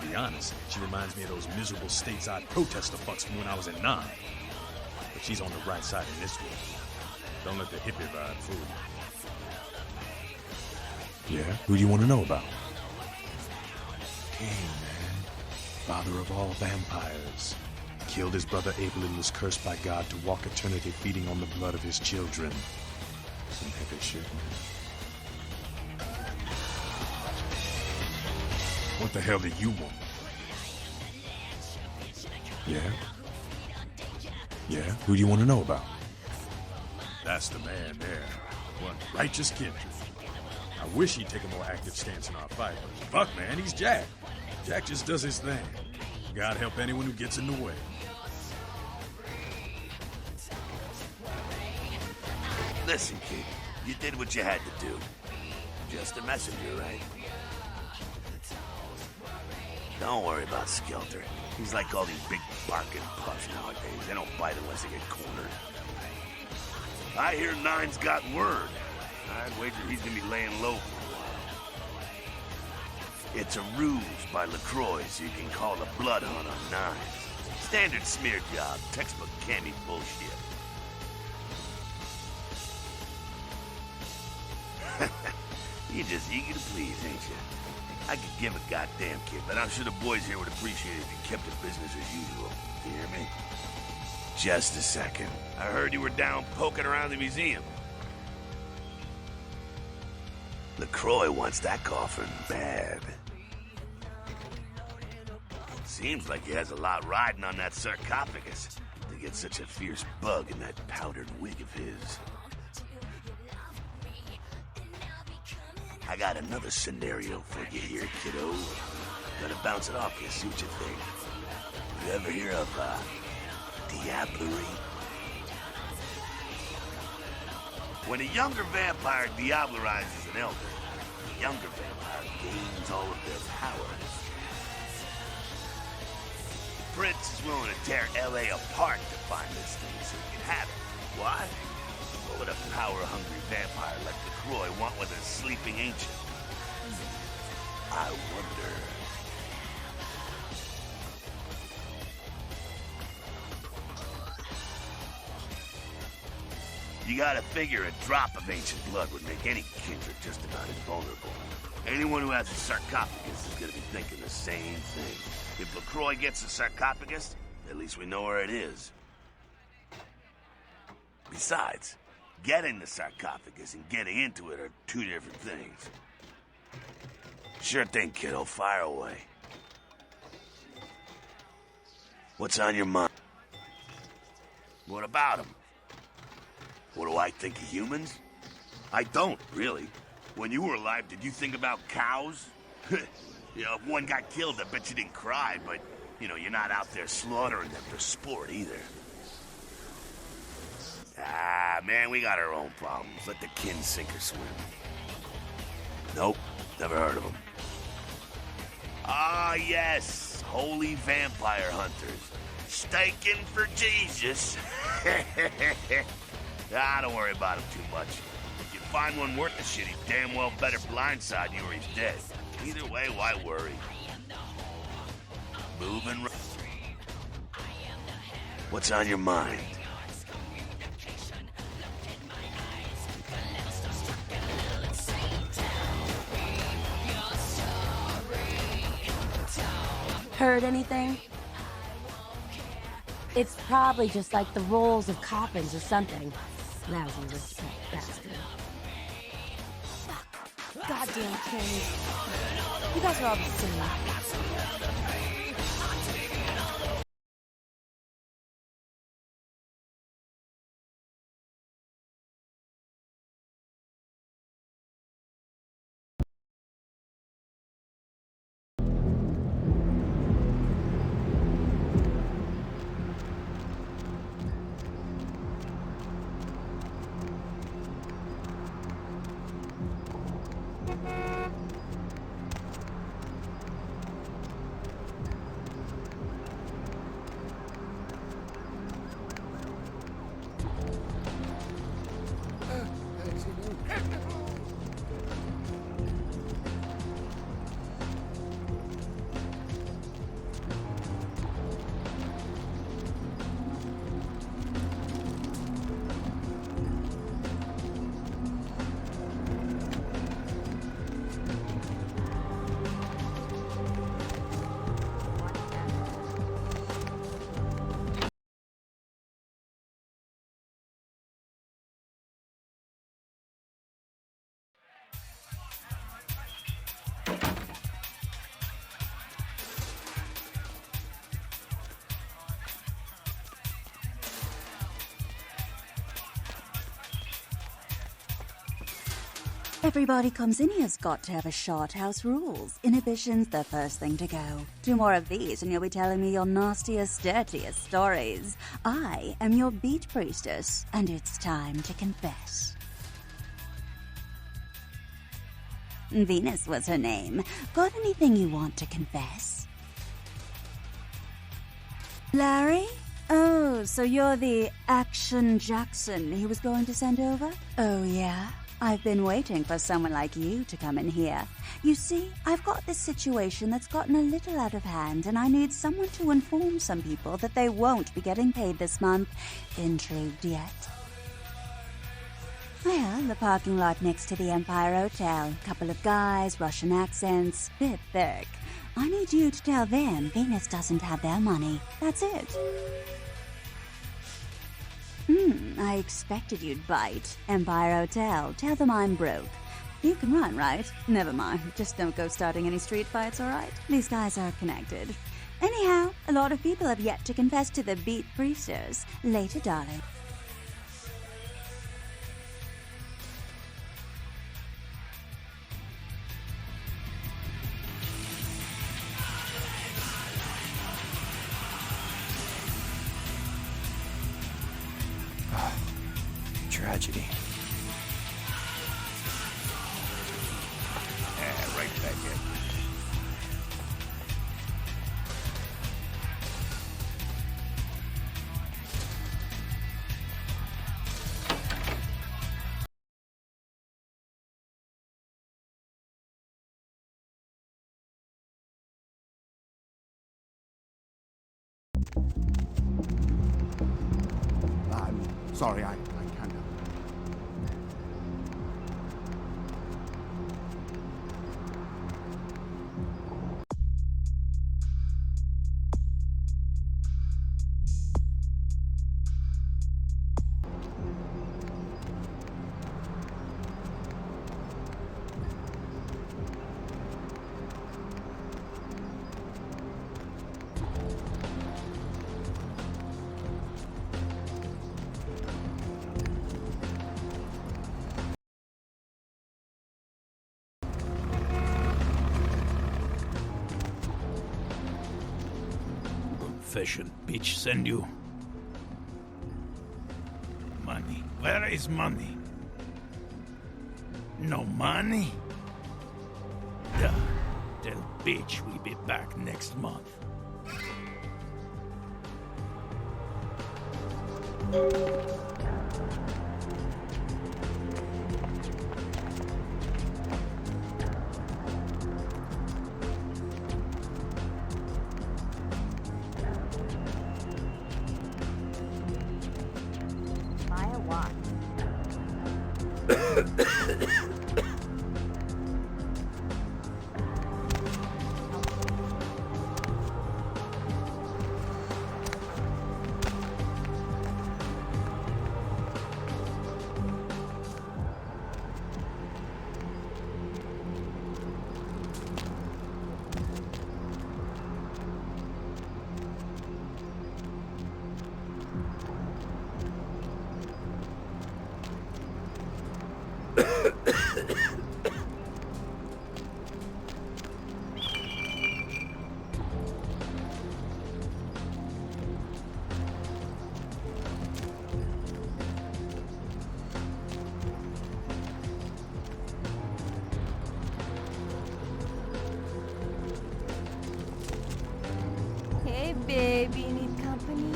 To be honest, she reminds me of those miserable stateside protester fucks from when I was in 9. But she's on the right side in this one. Don't let the hippie vibe fool you. Yeah? Who do you want to know about? King, man. Father of all vampires. Killed his brother Abel and was cursed by God to walk eternity feeding on the blood of his children. Some heavy shit, man. What the hell do you want? Yeah? Yeah? Who do you want to know about? That's the man there. One righteous Kindred. I wish he'd take a more active stance in our fight, but fuck, man, he's Jack. Jack just does his thing. God help anyone who gets in the way. Listen, kid, you did what you had to do. Just a messenger, right? Don't worry about Skelter. He's like all these big barking puffs nowadays. They don't bite unless they get cornered. I hear Nine's got word. I'd wager he's gonna be laying low for a while. It's a ruse by LaCroix so you can call the blood hunt on Nine. Standard smear job, textbook cammy bullshit. You're just eager to please, ain't you? I could give a goddamn kid, but I'm sure the boys here would appreciate it if you kept it business as usual. You hear me? Just a second. I heard you were down poking around the museum. LaCroix wants that coffin bad. Seems like he has a lot riding on that sarcophagus to get such a fierce bug in that powdered wig of his. I got another scenario for you here, kiddo. Gotta bounce it off you, see what you think. You ever hear of, diablerie? When a younger vampire diablerizes an elder, the younger vampire gains all of their powers. The prince is willing to tear L.A. apart to find this thing so he can have it. Why? What would a power-hungry vampire like LaCroix want with a sleeping ancient? I wonder. You gotta figure a drop of ancient blood would make any kindred just about invulnerable. Anyone who has a sarcophagus is gonna be thinking the same thing. If LaCroix gets a sarcophagus, at least we know where it is. Besides, getting the sarcophagus and getting into it are two different things. Sure thing, kiddo. Fire away. What's on your mind? What about him? What do I think of humans? I don't, really. When you were alive, did you think about cows? You know, if one got killed, I bet you didn't cry, but, you know, you're not out there slaughtering them for sport either. Ah, man, we got our own problems. Let the kin sink or swim. Nope, never heard of them. Ah, yes, holy vampire hunters. Staking for Jesus. Ah, don't worry about him too much. If you find one worth the shit, he damn well better blindside you or he's dead. Either way, why worry? Moving. What's on your mind? Heard anything? It's probably just like the rolls of coffins or something. Lousy respect bastard. goddamn cave. You guys are all the same. Everybody comes in here's got to have a shot. House rules. Inhibition's the first thing to go. 2 more of these and you'll be telling me your nastiest, dirtiest stories. I am your beat priestess, and it's time to confess. Venus was her name. Got anything you want to confess? Larry? Oh, so you're the Action Jackson he was going to send over? Oh, yeah? I've been waiting for someone like you to come in here. You see, I've got this situation that's gotten a little out of hand, and I need someone to inform some people that they won't be getting paid this month. Intrigued yet? Well, the parking lot next to the Empire Hotel. Couple of guys, Russian accents, bit thick. I need you to tell them Venus doesn't have their money. That's it. I expected you'd bite. Empire Hotel. Tell them I'm broke. You can run, right? Never mind. Just don't go starting any street fights, alright? These guys are connected. Anyhow, a lot of people have yet to confess to the beat priestess. Later, darling. Tragedy. Right back at you. I'm sorry, I can't. Confession, bitch, send you. Money. Where is money? No money? Duh. Tell bitch we'll be back next month. company?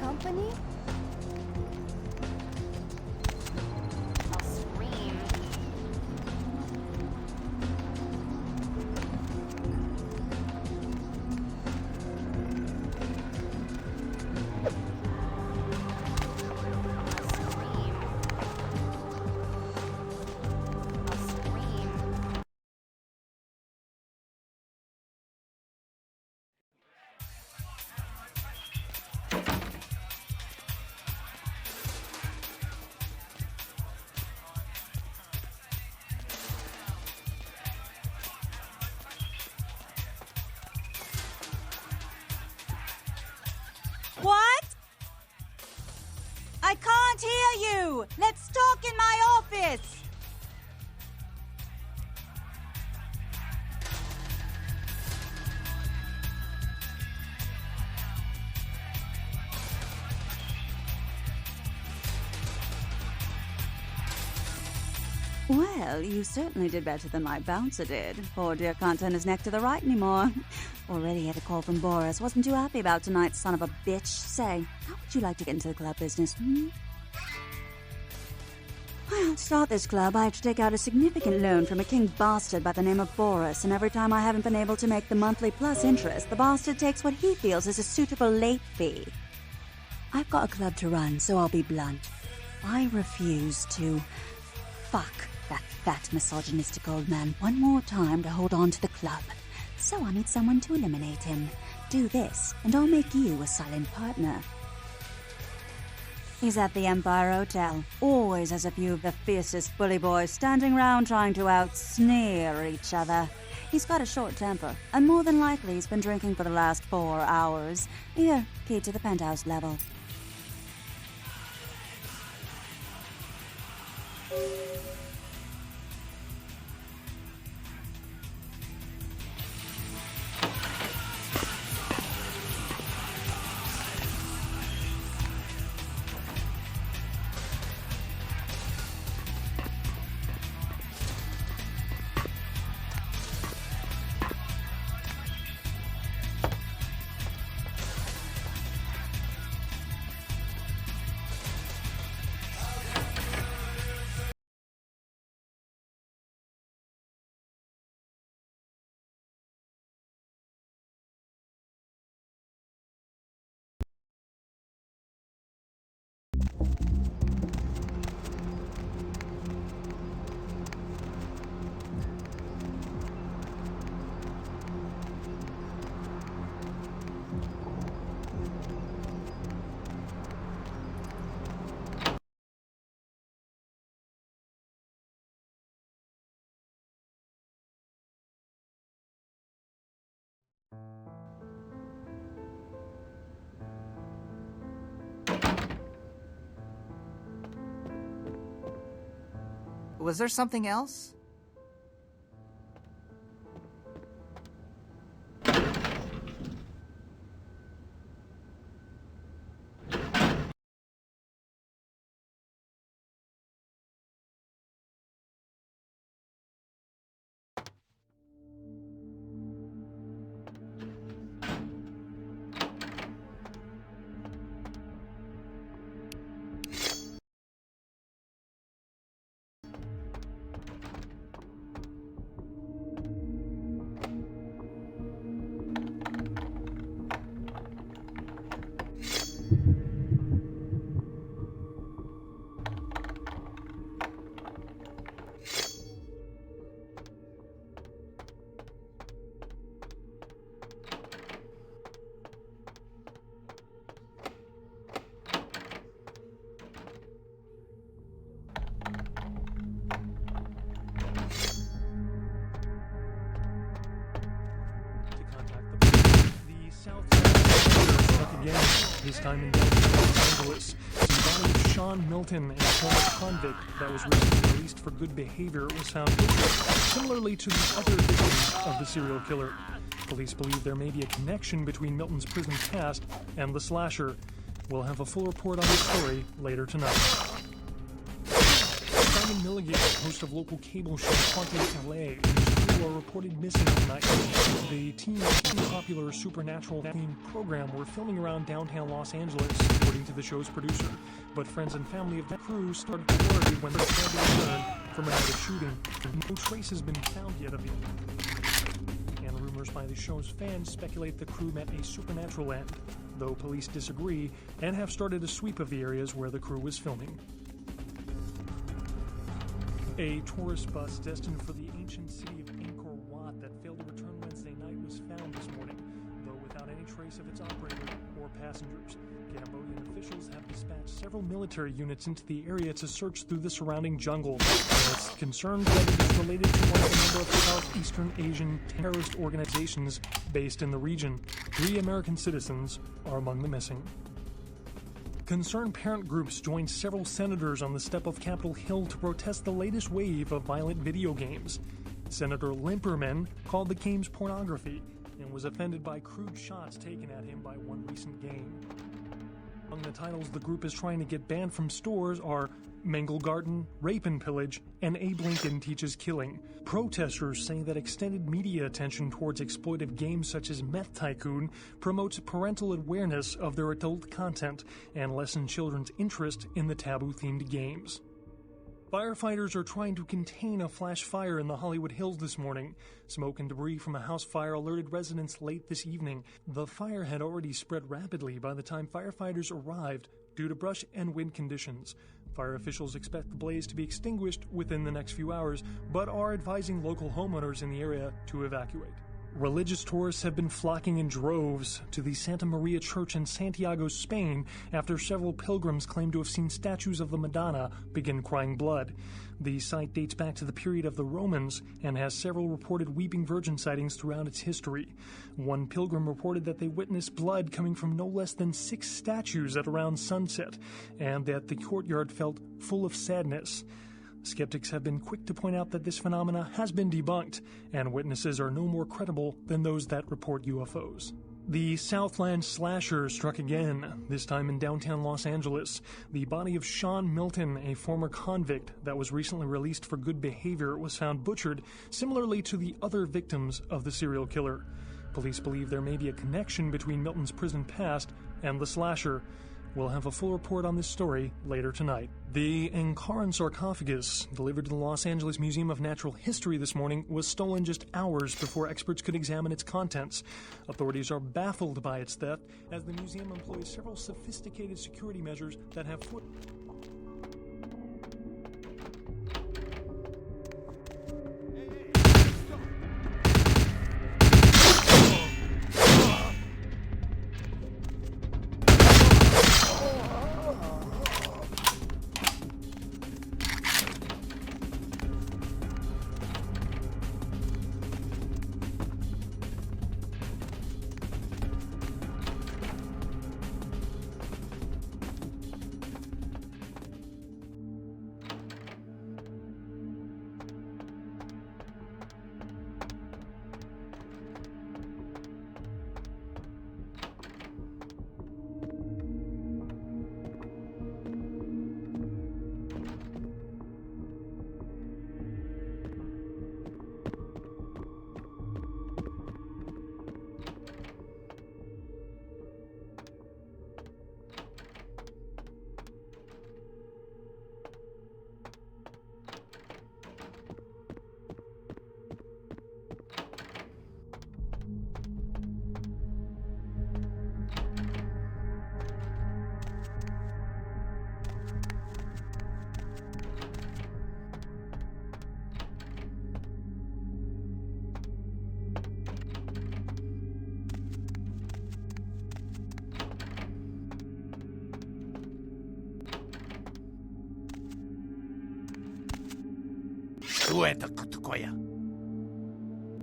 Company? I'll scream. What? I can't hear you! Let's talk in my office! Well, you certainly did better than my bouncer did. Poor dear can't turn his neck to the right anymore. Already had a call from Boris. Wasn't too happy about tonight's son of a bitch. Say, how would you like to get into the club business, hmm? Well, to start this club, I have to take out a significant loan from a king bastard by the name of Boris, and every time I haven't been able to make the monthly plus interest, the bastard takes what he feels is a suitable late fee. I've got a club to run, so I'll be blunt. I refuse to fuck that fat misogynistic old man one more time to hold on to the club. So I need someone to eliminate him. Do this, and I'll make you a silent partner. He's at the Empire Hotel. Always has a few of the fiercest bully boys standing round trying to out-sneer each other. He's got a short temper, and more than likely he's been drinking for the last 4 hours. Here, key to the penthouse level. Was there something else? Again, this time in Los Angeles. The body of Sean Milton, a former convict that was recently released for good behavior, was found guilty, similarly to the other victims of the serial killer. Police believe there may be a connection between Milton's prison past and the slasher. We'll have a full report on the story later tonight. Simon Milligan, host of local cable show Haunted LA, whose crew are reported missing tonight. The teen popular supernatural-themed program were filming around downtown Los Angeles, according to the show's producer. But friends and family of the crew started to worry when they tried to return from another shooting. No trace has been found yet of it. And rumors by the show's fans speculate the crew met a supernatural end, though police disagree and have started a sweep of the areas where the crew was filming. A tourist bus destined for the ancient city of Angkor Wat that failed to return Wednesday night was found this morning, though without any trace of its operator or passengers. Cambodian officials have dispatched several military units into the area to search through the surrounding jungle. And it's concerned that it is related to one of a number of Southeastern Asian terrorist organizations based in the region. 3 American citizens are among the missing. Concerned parent groups joined several senators on the step of Capitol Hill to protest the latest wave of violent video games. Senator Limperman called the games pornography and was offended by crude shots taken at him by one recent game. Among the titles the group is trying to get banned from stores are Mangle-Garden, Rape and Pillage, and Abe Lincoln Teaches Killing. Protesters say that extended media attention towards exploitive games such as Meth Tycoon promotes parental awareness of their adult content and lessens children's interest in the taboo-themed games. Firefighters are trying to contain a flash fire in the Hollywood Hills this morning. Smoke and debris from a house fire alerted residents late this evening. The fire had already spread rapidly by the time firefighters arrived due to brush and wind conditions. Fire officials expect the blaze to be extinguished within the next few hours, but are advising local homeowners in the area to evacuate. Religious tourists have been flocking in droves to the Santa Maria Church in Santiago, Spain, after several pilgrims claim to have seen statues of the Madonna begin crying blood. The site dates back to the period of the Romans and has several reported Weeping Virgin sightings throughout its history. One pilgrim reported that they witnessed blood coming from no less than 6 statues at around sunset, and that the courtyard felt full of sadness. Skeptics have been quick to point out that this phenomena has been debunked, and witnesses are no more credible than those that report UFOs. The Southland slasher struck again, this time in downtown Los Angeles. The body of Sean Milton, a former convict that was recently released for good behavior, was found butchered, similarly to the other victims of the serial killer. Police believe there may be a connection between Milton's prison past and the slasher. We'll have a full report on this story later tonight. The Angkoran sarcophagus, delivered to the Los Angeles Museum of Natural History this morning, was stolen just hours before experts could examine its contents. Authorities are baffled by its theft, as the museum employs several sophisticated security measures that have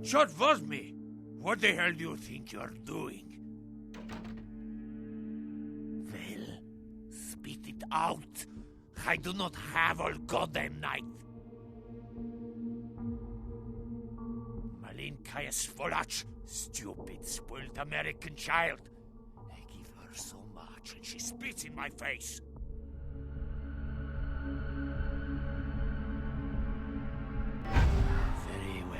Shut was me. What the hell do you think you're doing? Well, spit it out. I do not have all goddamn night. Malinkaya Svolach, stupid, spoiled American child. I give her so much and she spits in my face. Very well.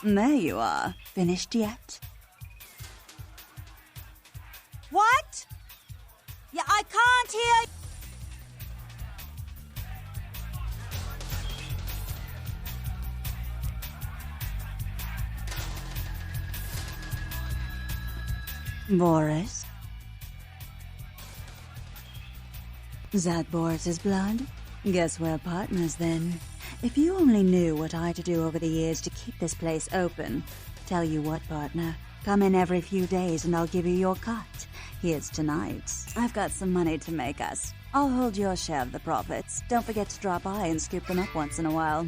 There you are. Finished yet? What? Yeah, I can't hear. Boris? That Boris's blood? Guess we're partners then. If you only knew what I had to do over the years to keep this place open. Tell you what, partner. Come in every few days and I'll give you your cut. Here's tonight's. I've got some money to make us. I'll hold your share of the profits. Don't forget to drop by and scoop them up once in a while,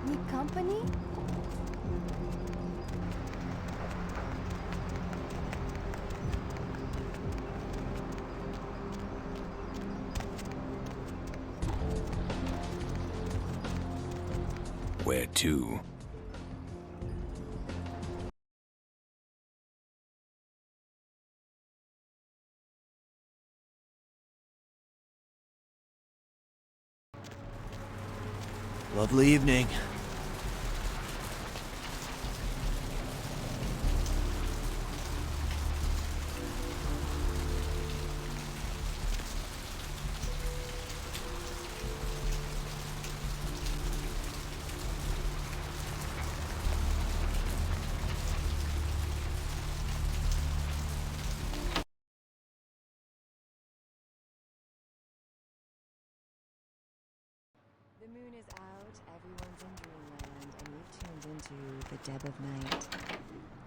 Need company? Where to? Lovely evening. The moon is out, everyone's in dreamland, and we've tuned into the dead of night.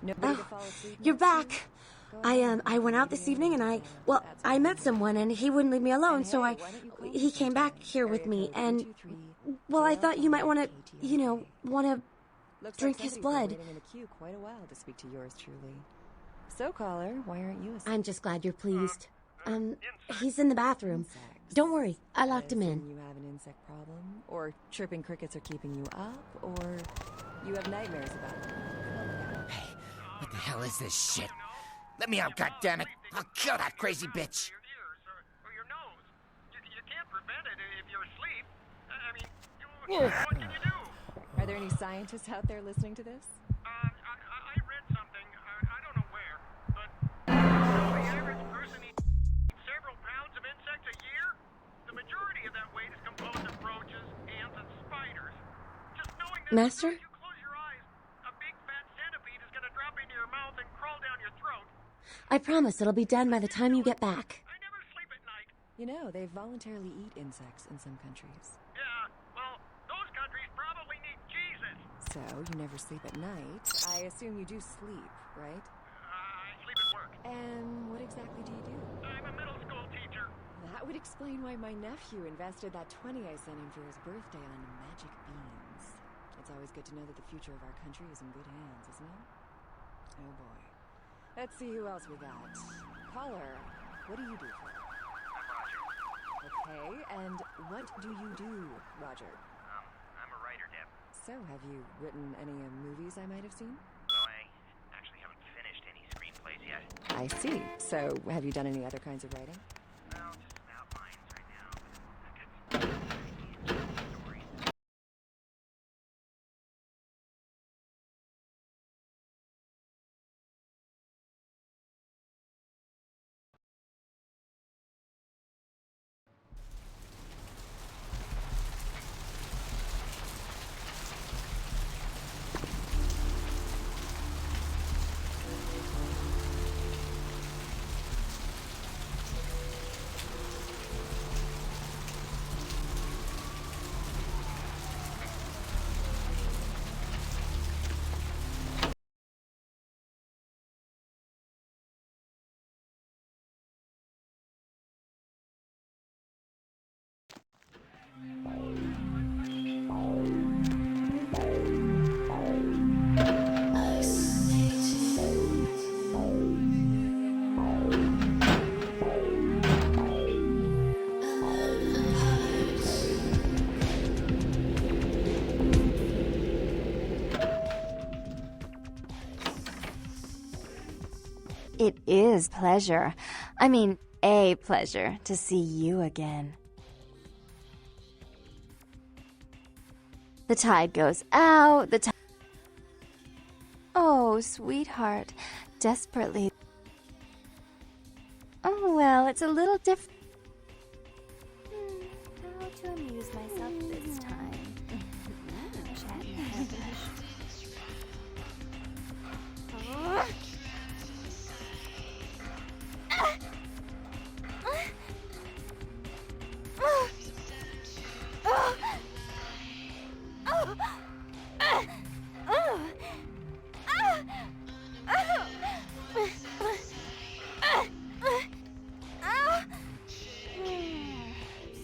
Nobody to fall asleep You're next to? back. I went out this evening and I met someone and he wouldn't leave me alone, so he came back here with me and, well, I thought you might want to drink his blood. Waiting in the queue quite a while to speak to yours truly. So, caller, why aren't you I'm just glad you're pleased. He's in the bathroom. Don't worry, I locked him in. You have an insect problem, or chirping crickets are keeping you up, or you have nightmares about them. Hey, what the hell is this shit? Let me out, goddammit! I'll kill that crazy bitch! What can you do? Are there any scientists out there listening to this? I read something, I don't know where, but the average person eats several pounds of insects a year. The majority of that weight is composed of roaches, ants, and spiders. Just knowing that Master? if you close your eyes, a big fat centipede is gonna drop into your mouth and crawl down your throat. I promise it'll be done by the time you get back. You know, they voluntarily eat insects in some countries. Yeah, well, those countries probably need Jesus. So, you never sleep at night. I assume you do sleep, right? I sleep at work. And what exactly do you do? I'm a middle school teacher. That would explain why my nephew invested that 20 I sent him for his birthday on magic beans. It's always good to know that the future of our country is in good hands, isn't it? Oh boy. Let's see who else we got. Caller, what do you do for? Okay, and what do you do, Roger? I'm a writer, Deb. So, have you written any movies I might have seen? Well, I actually haven't finished any screenplays yet. I see. So, have you done any other kinds of writing? Well, just some outlines right now. I've got some ideas, stories. It is pleasure. I mean, a pleasure to see you again. The tide goes out, Oh, sweetheart, desperately. Oh, well, it's a little different. How to amuse myself this time?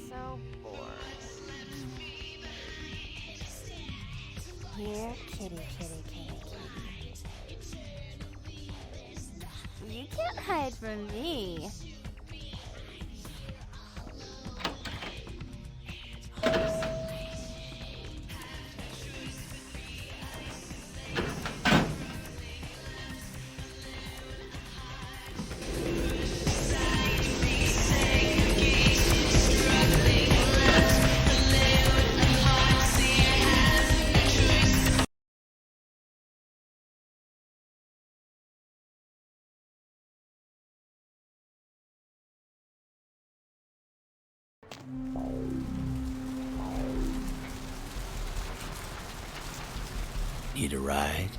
So bored. Here, kitty, kitty, kitty, kitty. You can't hide from me. Need a ride?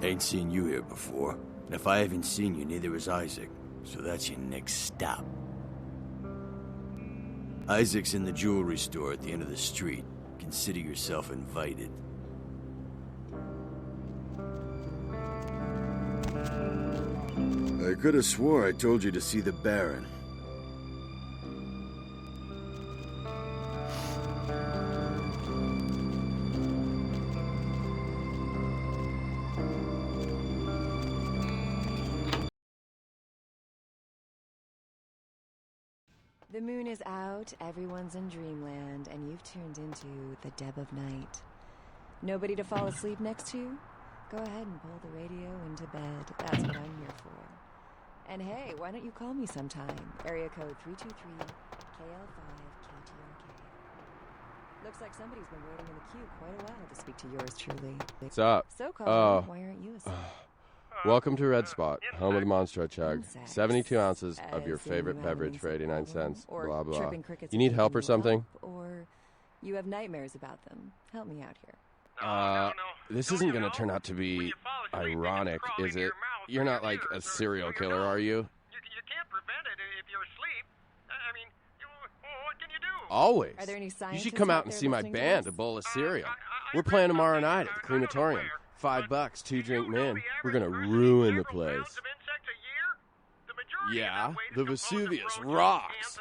Ain't seen you here before. And if I haven't seen you, neither has Isaac. So that's your next stop. Isaac's in the jewelry store at the end of the street. Consider yourself invited. I could have swore I told you to see the Baron. The moon is out, everyone's in dreamland, and you've turned into the Deb of Night. Nobody to fall asleep next to you? Go ahead and pull the radio into bed. That's what I'm here for. And hey, why don't you call me sometime? Area code 323-KL5-KTRK. Looks like somebody's been waiting in the queue quite a while to speak to yours truly. What's up? So, Colin, why aren't you asleep? Welcome to Red Spot, home of the Monster Chug. 72 ounces of your As in favorite you beverage have for 89 cents. or Blah, blah. chirping crickets You are need help keeping or you something? up, or you have nightmares about them. Help me out here. This isn't going to turn out to be ironic, is it? You're not like a serial killer, are you? You can't prevent it if you're asleep. I mean, what can you do? Always. Are there any You scientists should come out out and there see my listening to band, this? A Bowl of Cereal. We're playing tomorrow night at the crematorium. $5, 2-drink men. We're gonna ruin the place. Yeah, the Vesuvius rocks.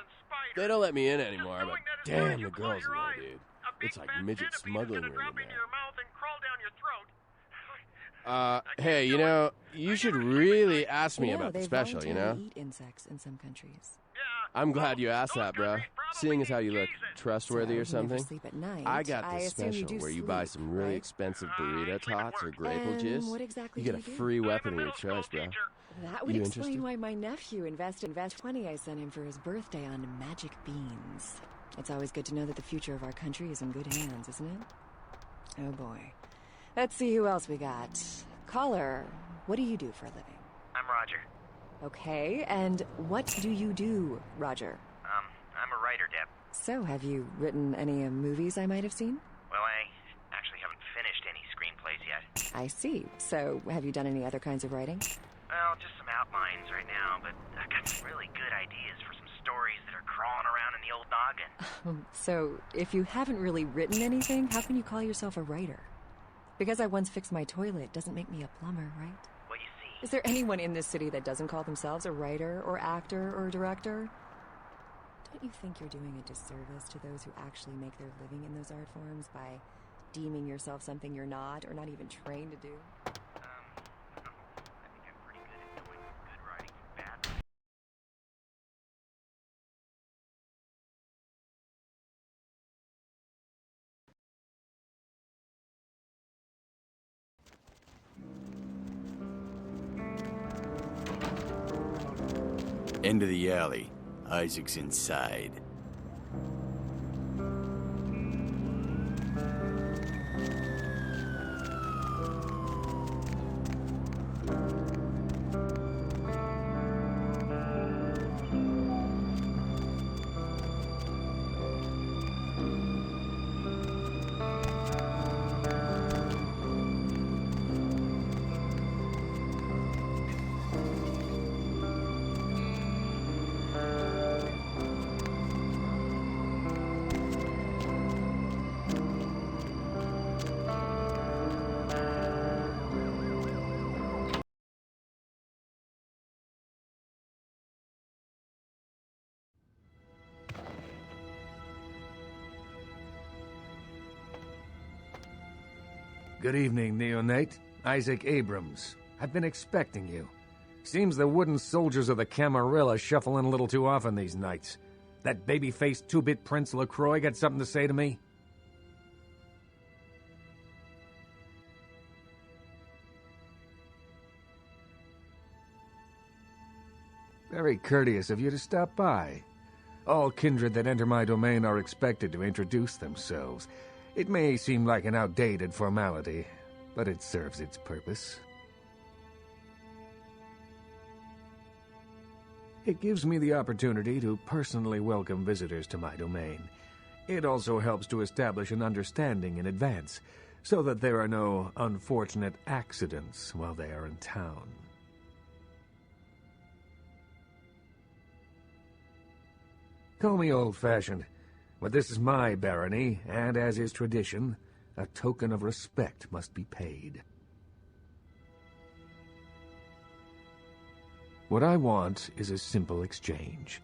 They don't let me in anymore, but damn, the girls in there, dude. It's like midget smuggling room in there. Hey, you know, you should really ask me about the special, you know? They eat insects in some countries. I'm glad you asked that, bro. Seeing as how you look trustworthy or So, you never something, sleep at night. I got I this assume you special do where you buy sleep, some really right? expensive burrito tots or grapeful And juice. what exactly You get do a you do? free weapon of your choice, bro. That would You explain interested? why my nephew invest 20 I sent him for his birthday on magic beans. It's always good to know that the future of our country is in good hands, isn't it? Oh boy. Let's see who else we got. Caller, what do you do for a living? I'm Roger. Okay, and what do you do, Roger? I'm a writer, Deb. So, have you written any movies I might have seen? Well, I actually haven't finished any screenplays yet. I see. So, have you done any other kinds of writing? Well, just some outlines right now, but I got some really good ideas for some stories that are crawling around in the old noggin. So, if you haven't really written anything, how can you call yourself a writer? Because I once fixed my toilet doesn't make me a plumber, right? Well, you see... Is there anyone in this city that doesn't call themselves a writer or actor or director? Don't you think you're doing a disservice to those who actually make their living in those art forms by deeming yourself something you're not or not even trained to do? End of the alley. Isaac's inside. Good evening, Neonate. Isaac Abrams. I've been expecting you. Seems the wooden soldiers of the Camarilla shuffle in a little too often these nights. That baby-faced two-bit Prince LaCroix got something to say to me? Very courteous of you to stop by. All kindred that enter my domain are expected to introduce themselves. It may seem like an outdated formality, but it serves its purpose. It gives me the opportunity to personally welcome visitors to my domain. It also helps to establish an understanding in advance. so that there are no unfortunate accidents while they are in town. Call me old-fashioned, but this is my barony, and as is tradition, a token of respect must be paid. What I want is a simple exchange.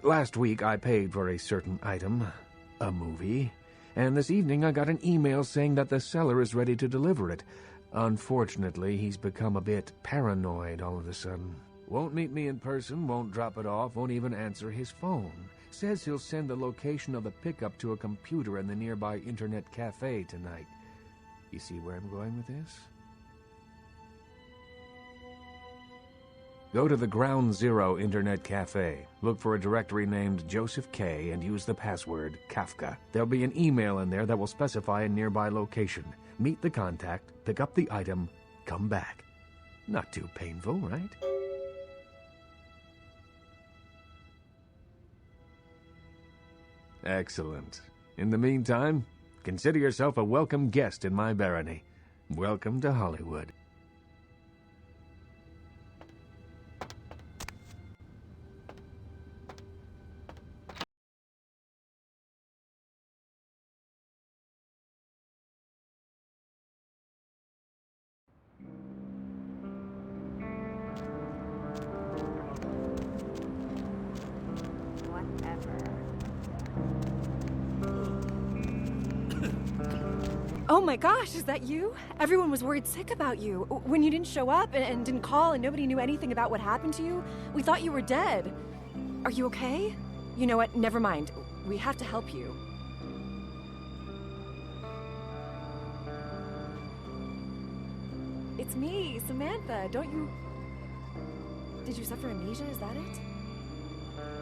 Last week I paid for a certain item, a movie, and this evening I got an email saying that the seller is ready to deliver it. Unfortunately, he's become a bit paranoid all of a sudden. Won't meet me in person, won't drop it off, won't even answer his phone. Says he'll send the location of the pickup to a computer in the nearby internet cafe tonight. You see where I'm going with this? Go to the Ground Zero Internet Cafe, look for a directory named Joseph K, and use the password Kafka. There'll be an email in there that will specify a nearby location. Meet the contact, pick up the item, come back. Not too painful, right? Excellent. In the meantime, consider yourself a welcome guest in my barony. Welcome to Hollywood. Oh my gosh, is that you? Everyone was worried sick about you. When you didn't show up and didn't call and nobody knew anything about what happened to you, we thought you were dead. Are you okay? You know what? Never mind. We have to help you. It's me, Samantha. Don't you... Did you suffer amnesia? Is that it?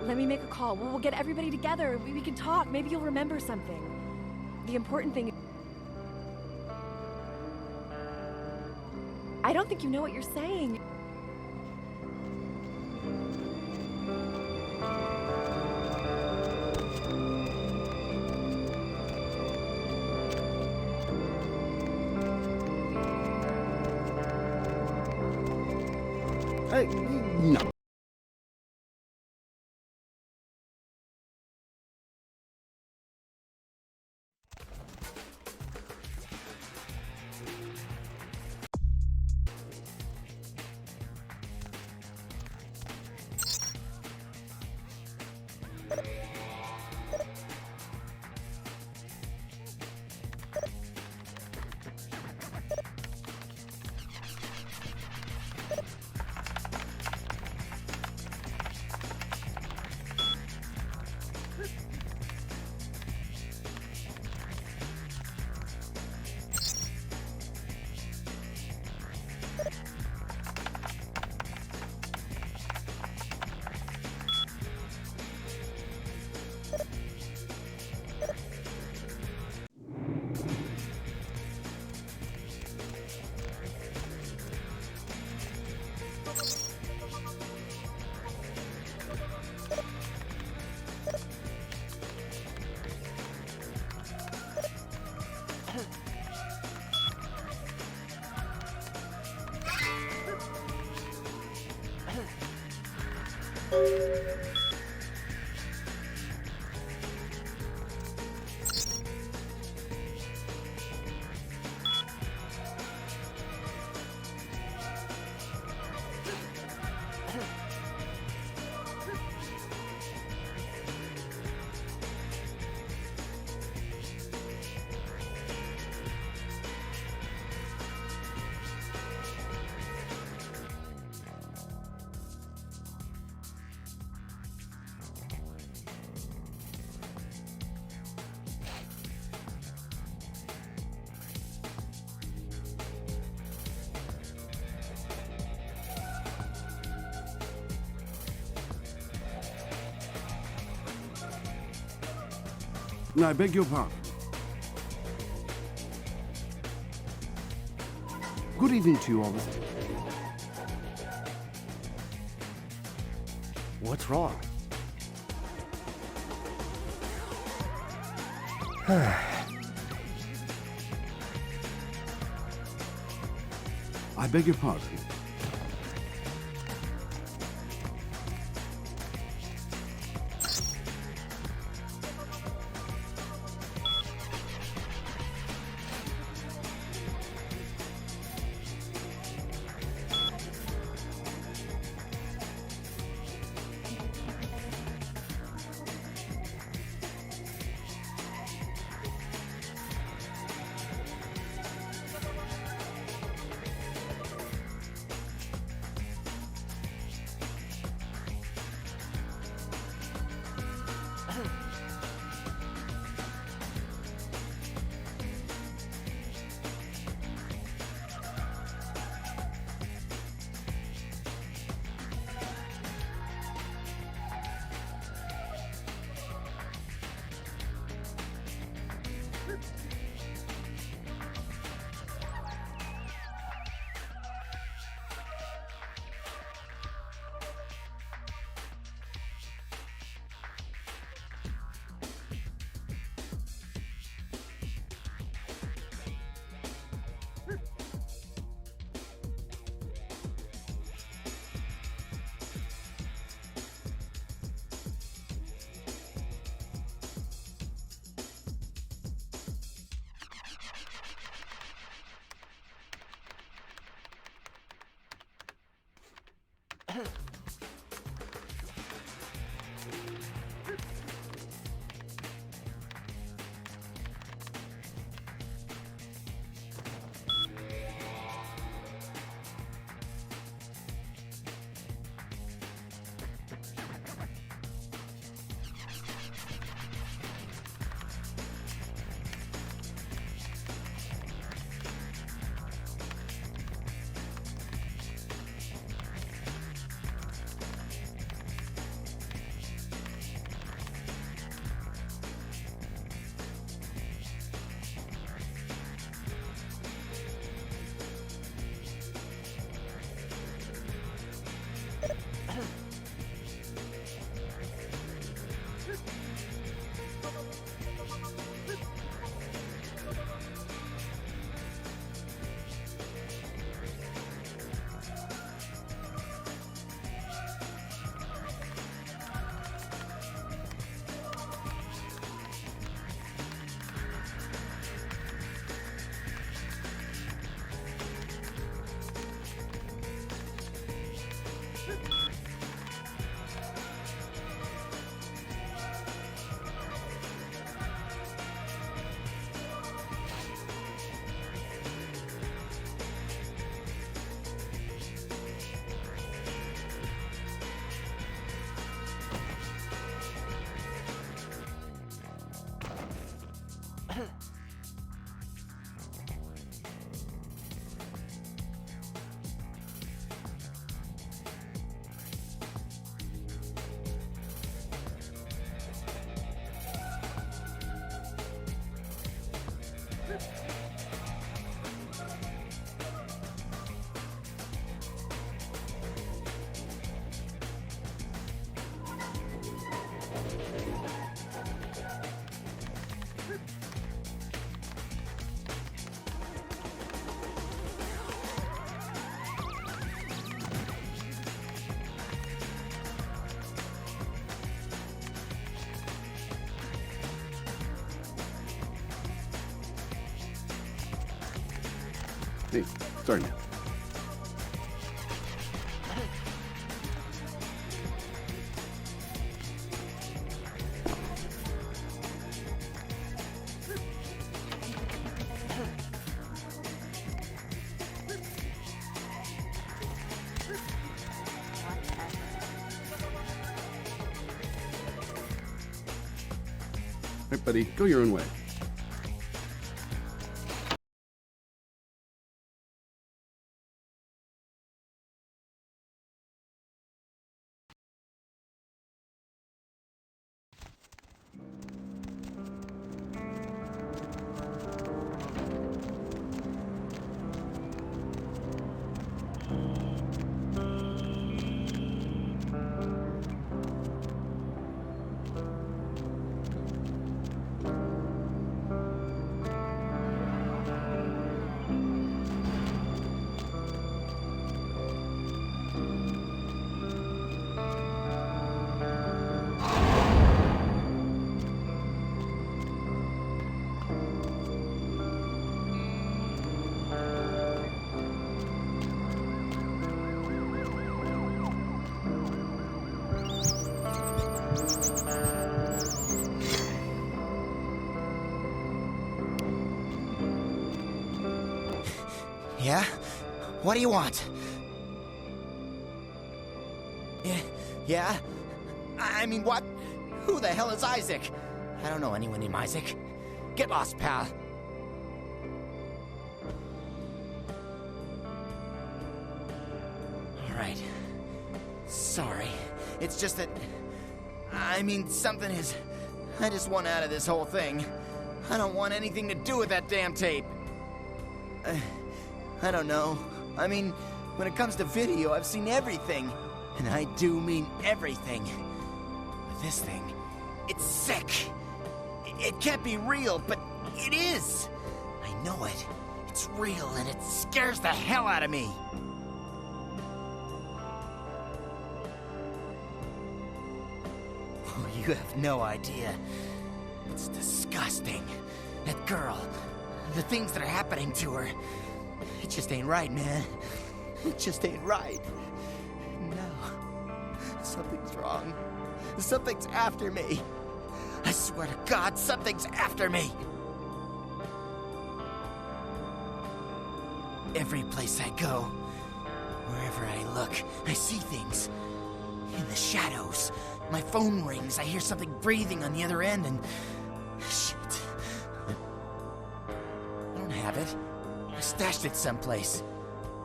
Let me make a call. We'll get everybody together. We can talk. Maybe you'll remember something. The important thing... I don't think you know what you're saying. No. I beg your pardon. Good evening to you all. What's wrong? I beg your pardon. Hey, sorry, man. Hey, buddy, go your own way. Yeah? What do you want? Yeah? I mean, what? Who the hell is Isaac? I don't know anyone named Isaac. Get lost, pal. Alright. Sorry. It's just that... I mean, something is... I just want out of this whole thing. I don't want anything to do with that damn tape. I don't know. I mean, when it comes to video, I've seen everything. And I do mean everything. But this thing, it's sick. It can't be real, but it is. I know it. It's real, and it scares the hell out of me. Oh, you have no idea. It's disgusting. That girl, the things that are happening to her. It just ain't right, man. It just ain't right. No. Something's wrong. Something's after me. I swear to God, something's after me. Every place I go, wherever I look, I see things. In the shadows. My phone rings, I hear something breathing on the other end, and... Shit. I don't have it. I stashed it someplace.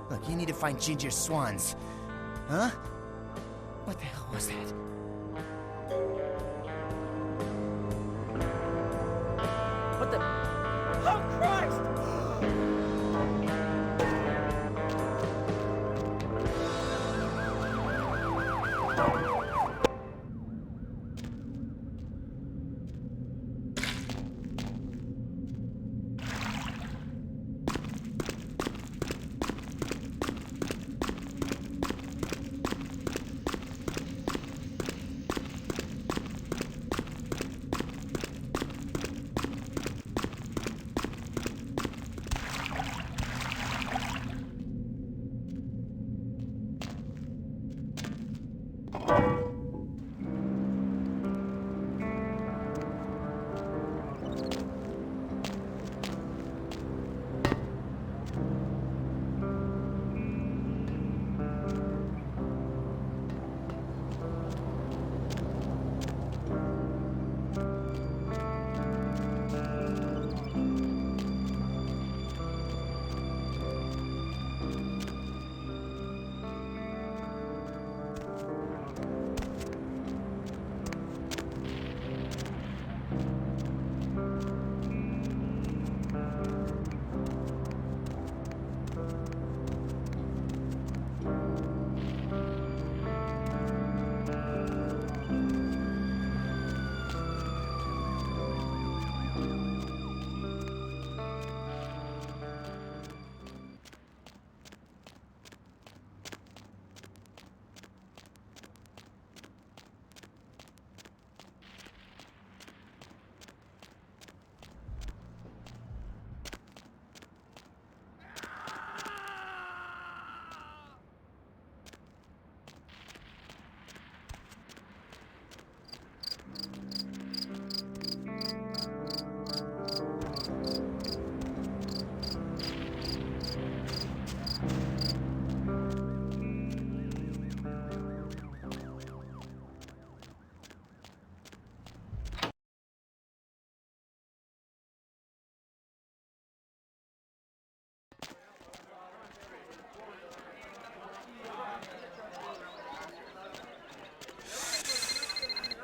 Look, you need to find Ginger's swans. Huh? What the hell was that? What the... Oh, Christ!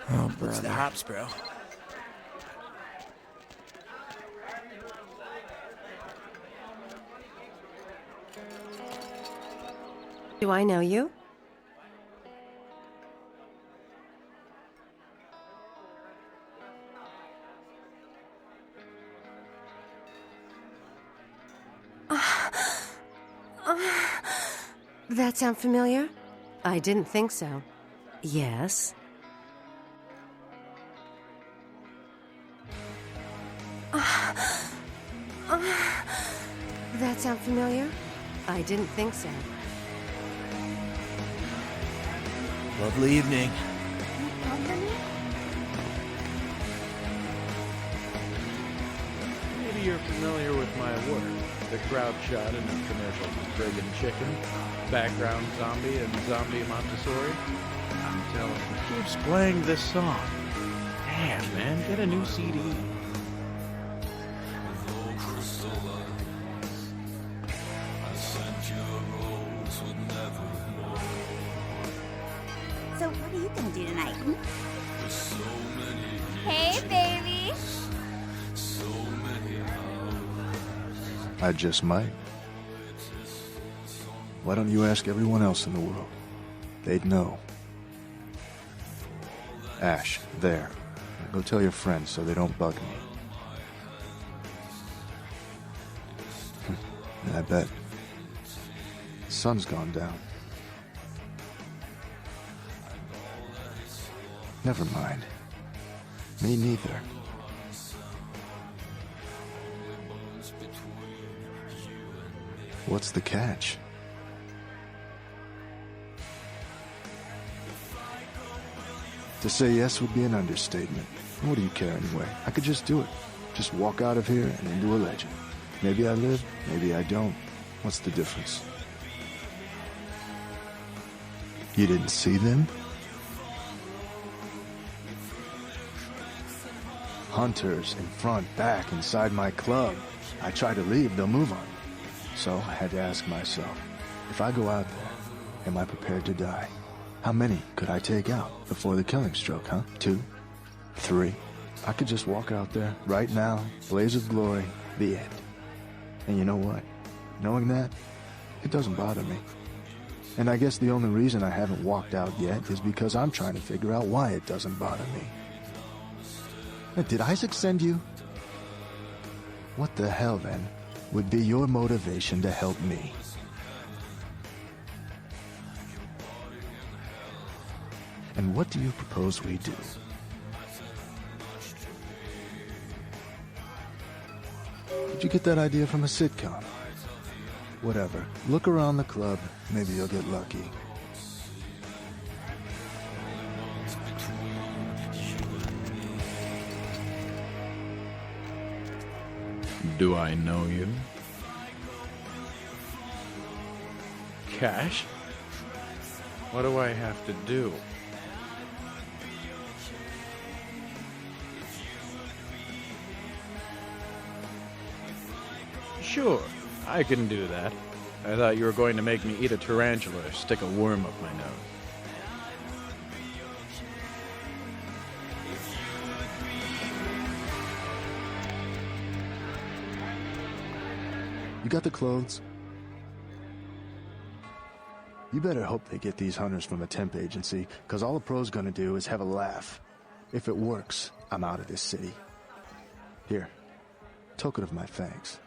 Oh, what's the hops, bro? Do I know you? That sound familiar? I didn't think so. Yes? That sound familiar? I didn't think so. Lovely evening. Maybe you're familiar with my work. The crowd shot in the commercials with friggin' chicken, background zombie, and zombie Montessori. I'm telling you, keeps playing this song. Damn, man, get a new CD. So what are you gonna do tonight? Hey, baby. I just might. Why don't you ask everyone else in the world? They'd know. Ash, there. Go tell your friends so they don't bug me. I bet. The sun's gone down. Never mind. Me neither. What's the catch? To say yes would be an understatement. What do you care anyway? I could just do it. Just walk out of here and into a legend. Maybe I live, maybe I don't. What's the difference? You didn't see them? Hunters in front, back, inside my club. I try to leave, they'll move on me. So I had to ask myself, if I go out there, am I prepared to die? How many could I take out before the killing stroke, huh? 2? 3? I could just walk out there, right now, blaze of glory, the end. And you know what? Knowing that, it doesn't bother me. And I guess the only reason I haven't walked out yet is because I'm trying to figure out why it doesn't bother me. Did Isaac send you? What the hell, then, would be your motivation to help me? And what do you propose we do? Did you get that idea from a sitcom? Whatever. Look around the club. Maybe you'll get lucky. Do I know you? Cash? What do I have to do? Sure, I can do that. I thought you were going to make me eat a tarantula or stick a worm up my nose. You got the clothes? You better hope they get these hunters from a temp agency, because all a pro's gonna do is have a laugh. If it works, I'm out of this city. Here, token of my thanks.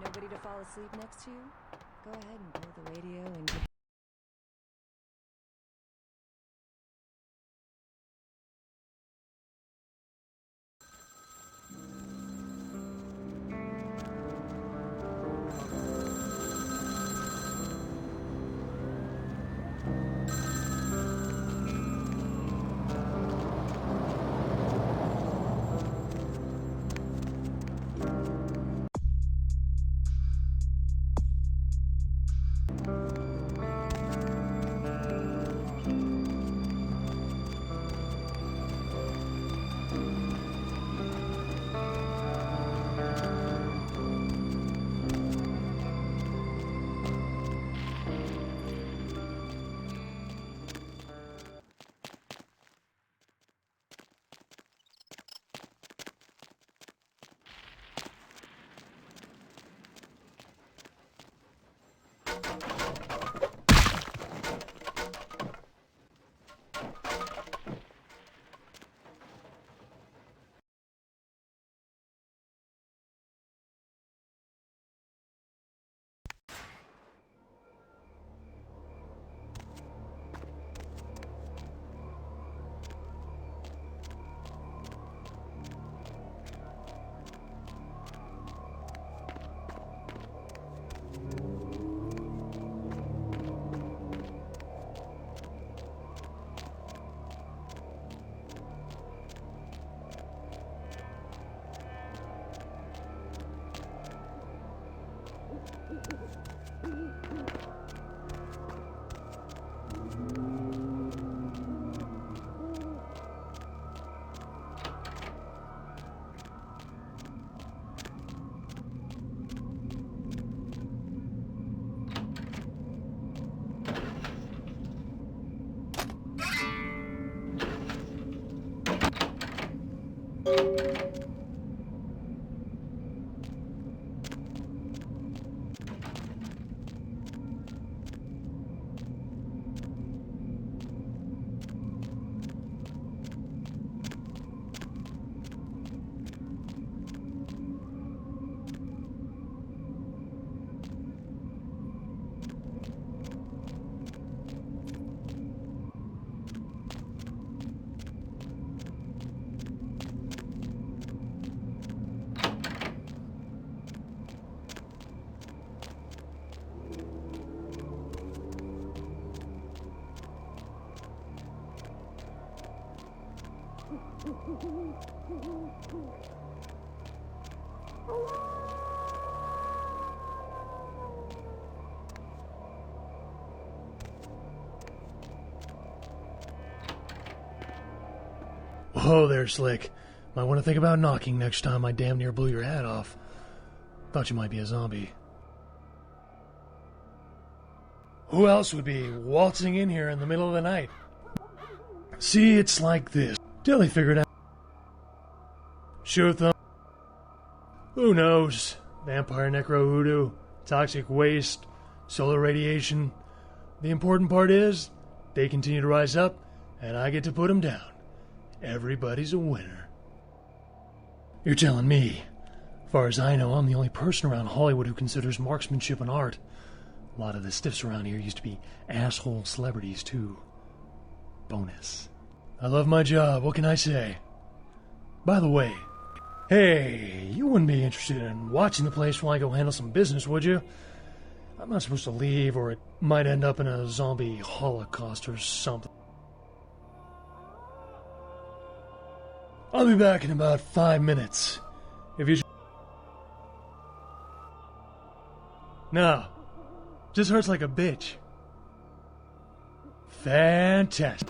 Nobody to fall asleep next to you? Go ahead and pull the radio and get... Whoa there, Slick. Might want to think about knocking next time I damn near blew your hat off. Thought you might be a zombie. Who else would be waltzing in here in the middle of the night? See, it's like this. Dilly figured out. Shoot them. Who knows? Vampire necro hoodoo, toxic waste, solar radiation. The important part is, they continue to rise up, and I get to put them down. Everybody's a winner. You're telling me. As far as I know, I'm the only person around Hollywood who considers marksmanship an art. A lot of the stiffs around here used to be asshole celebrities, too. Bonus. I love my job, what can I say? By the way, hey, you wouldn't be interested in watching the place while I go handle some business, would you? I'm not supposed to leave, or it might end up in a zombie holocaust or something. I'll be back in about 5 minutes. If you... No. Just hurts like a bitch. Fantastic.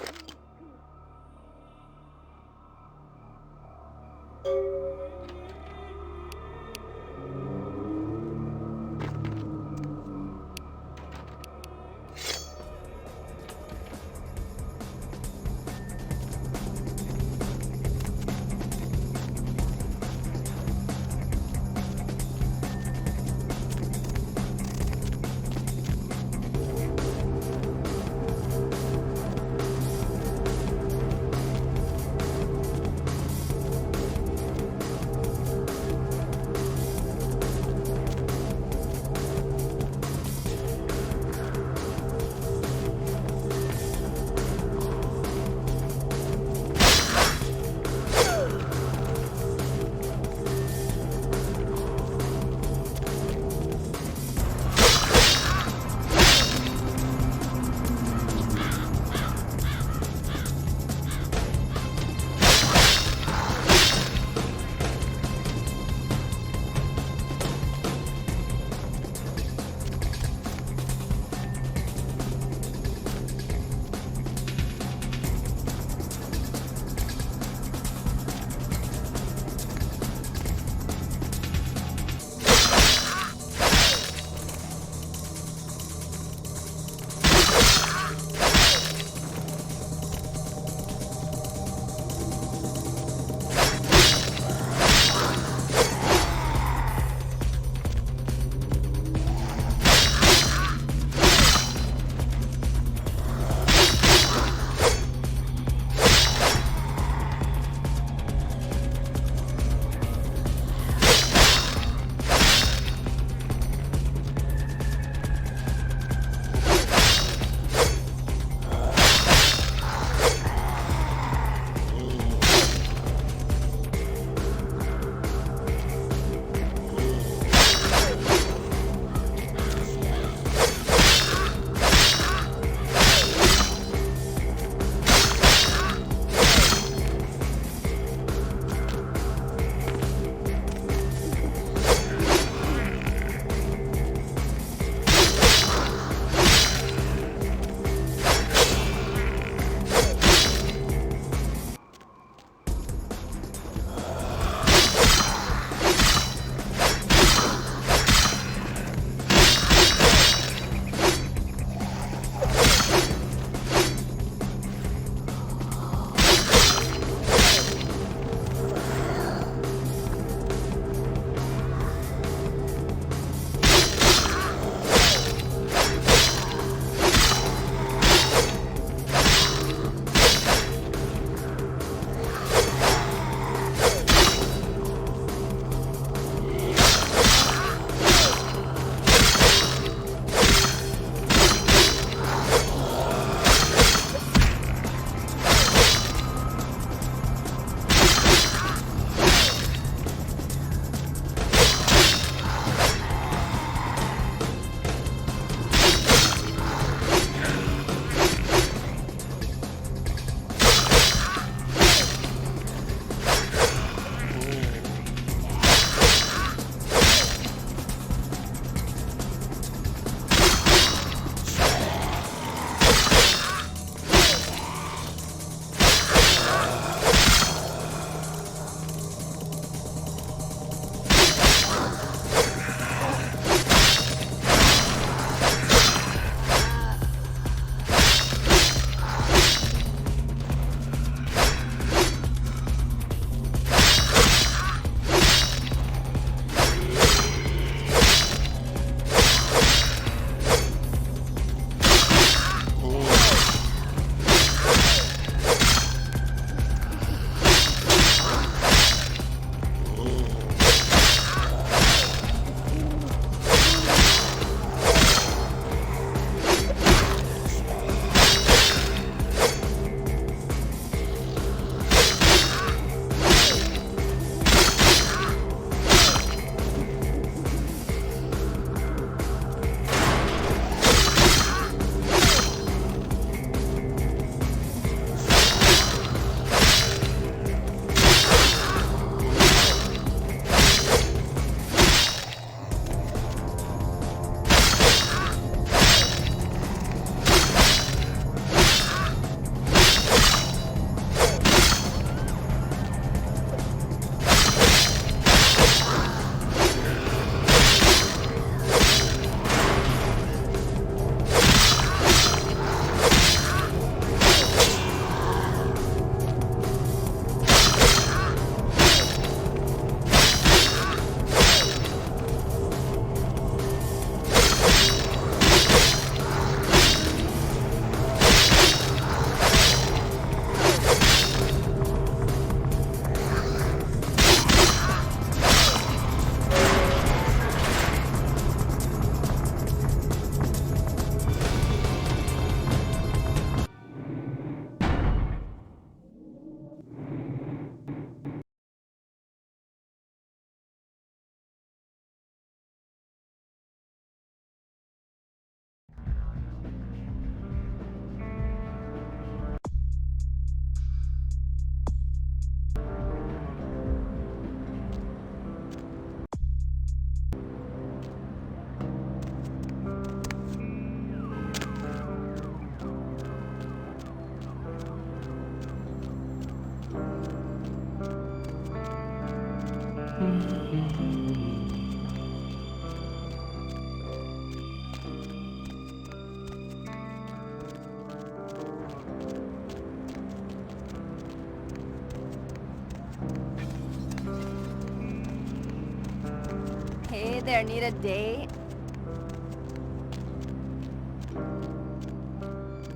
boy there need a date?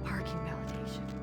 Parking validation.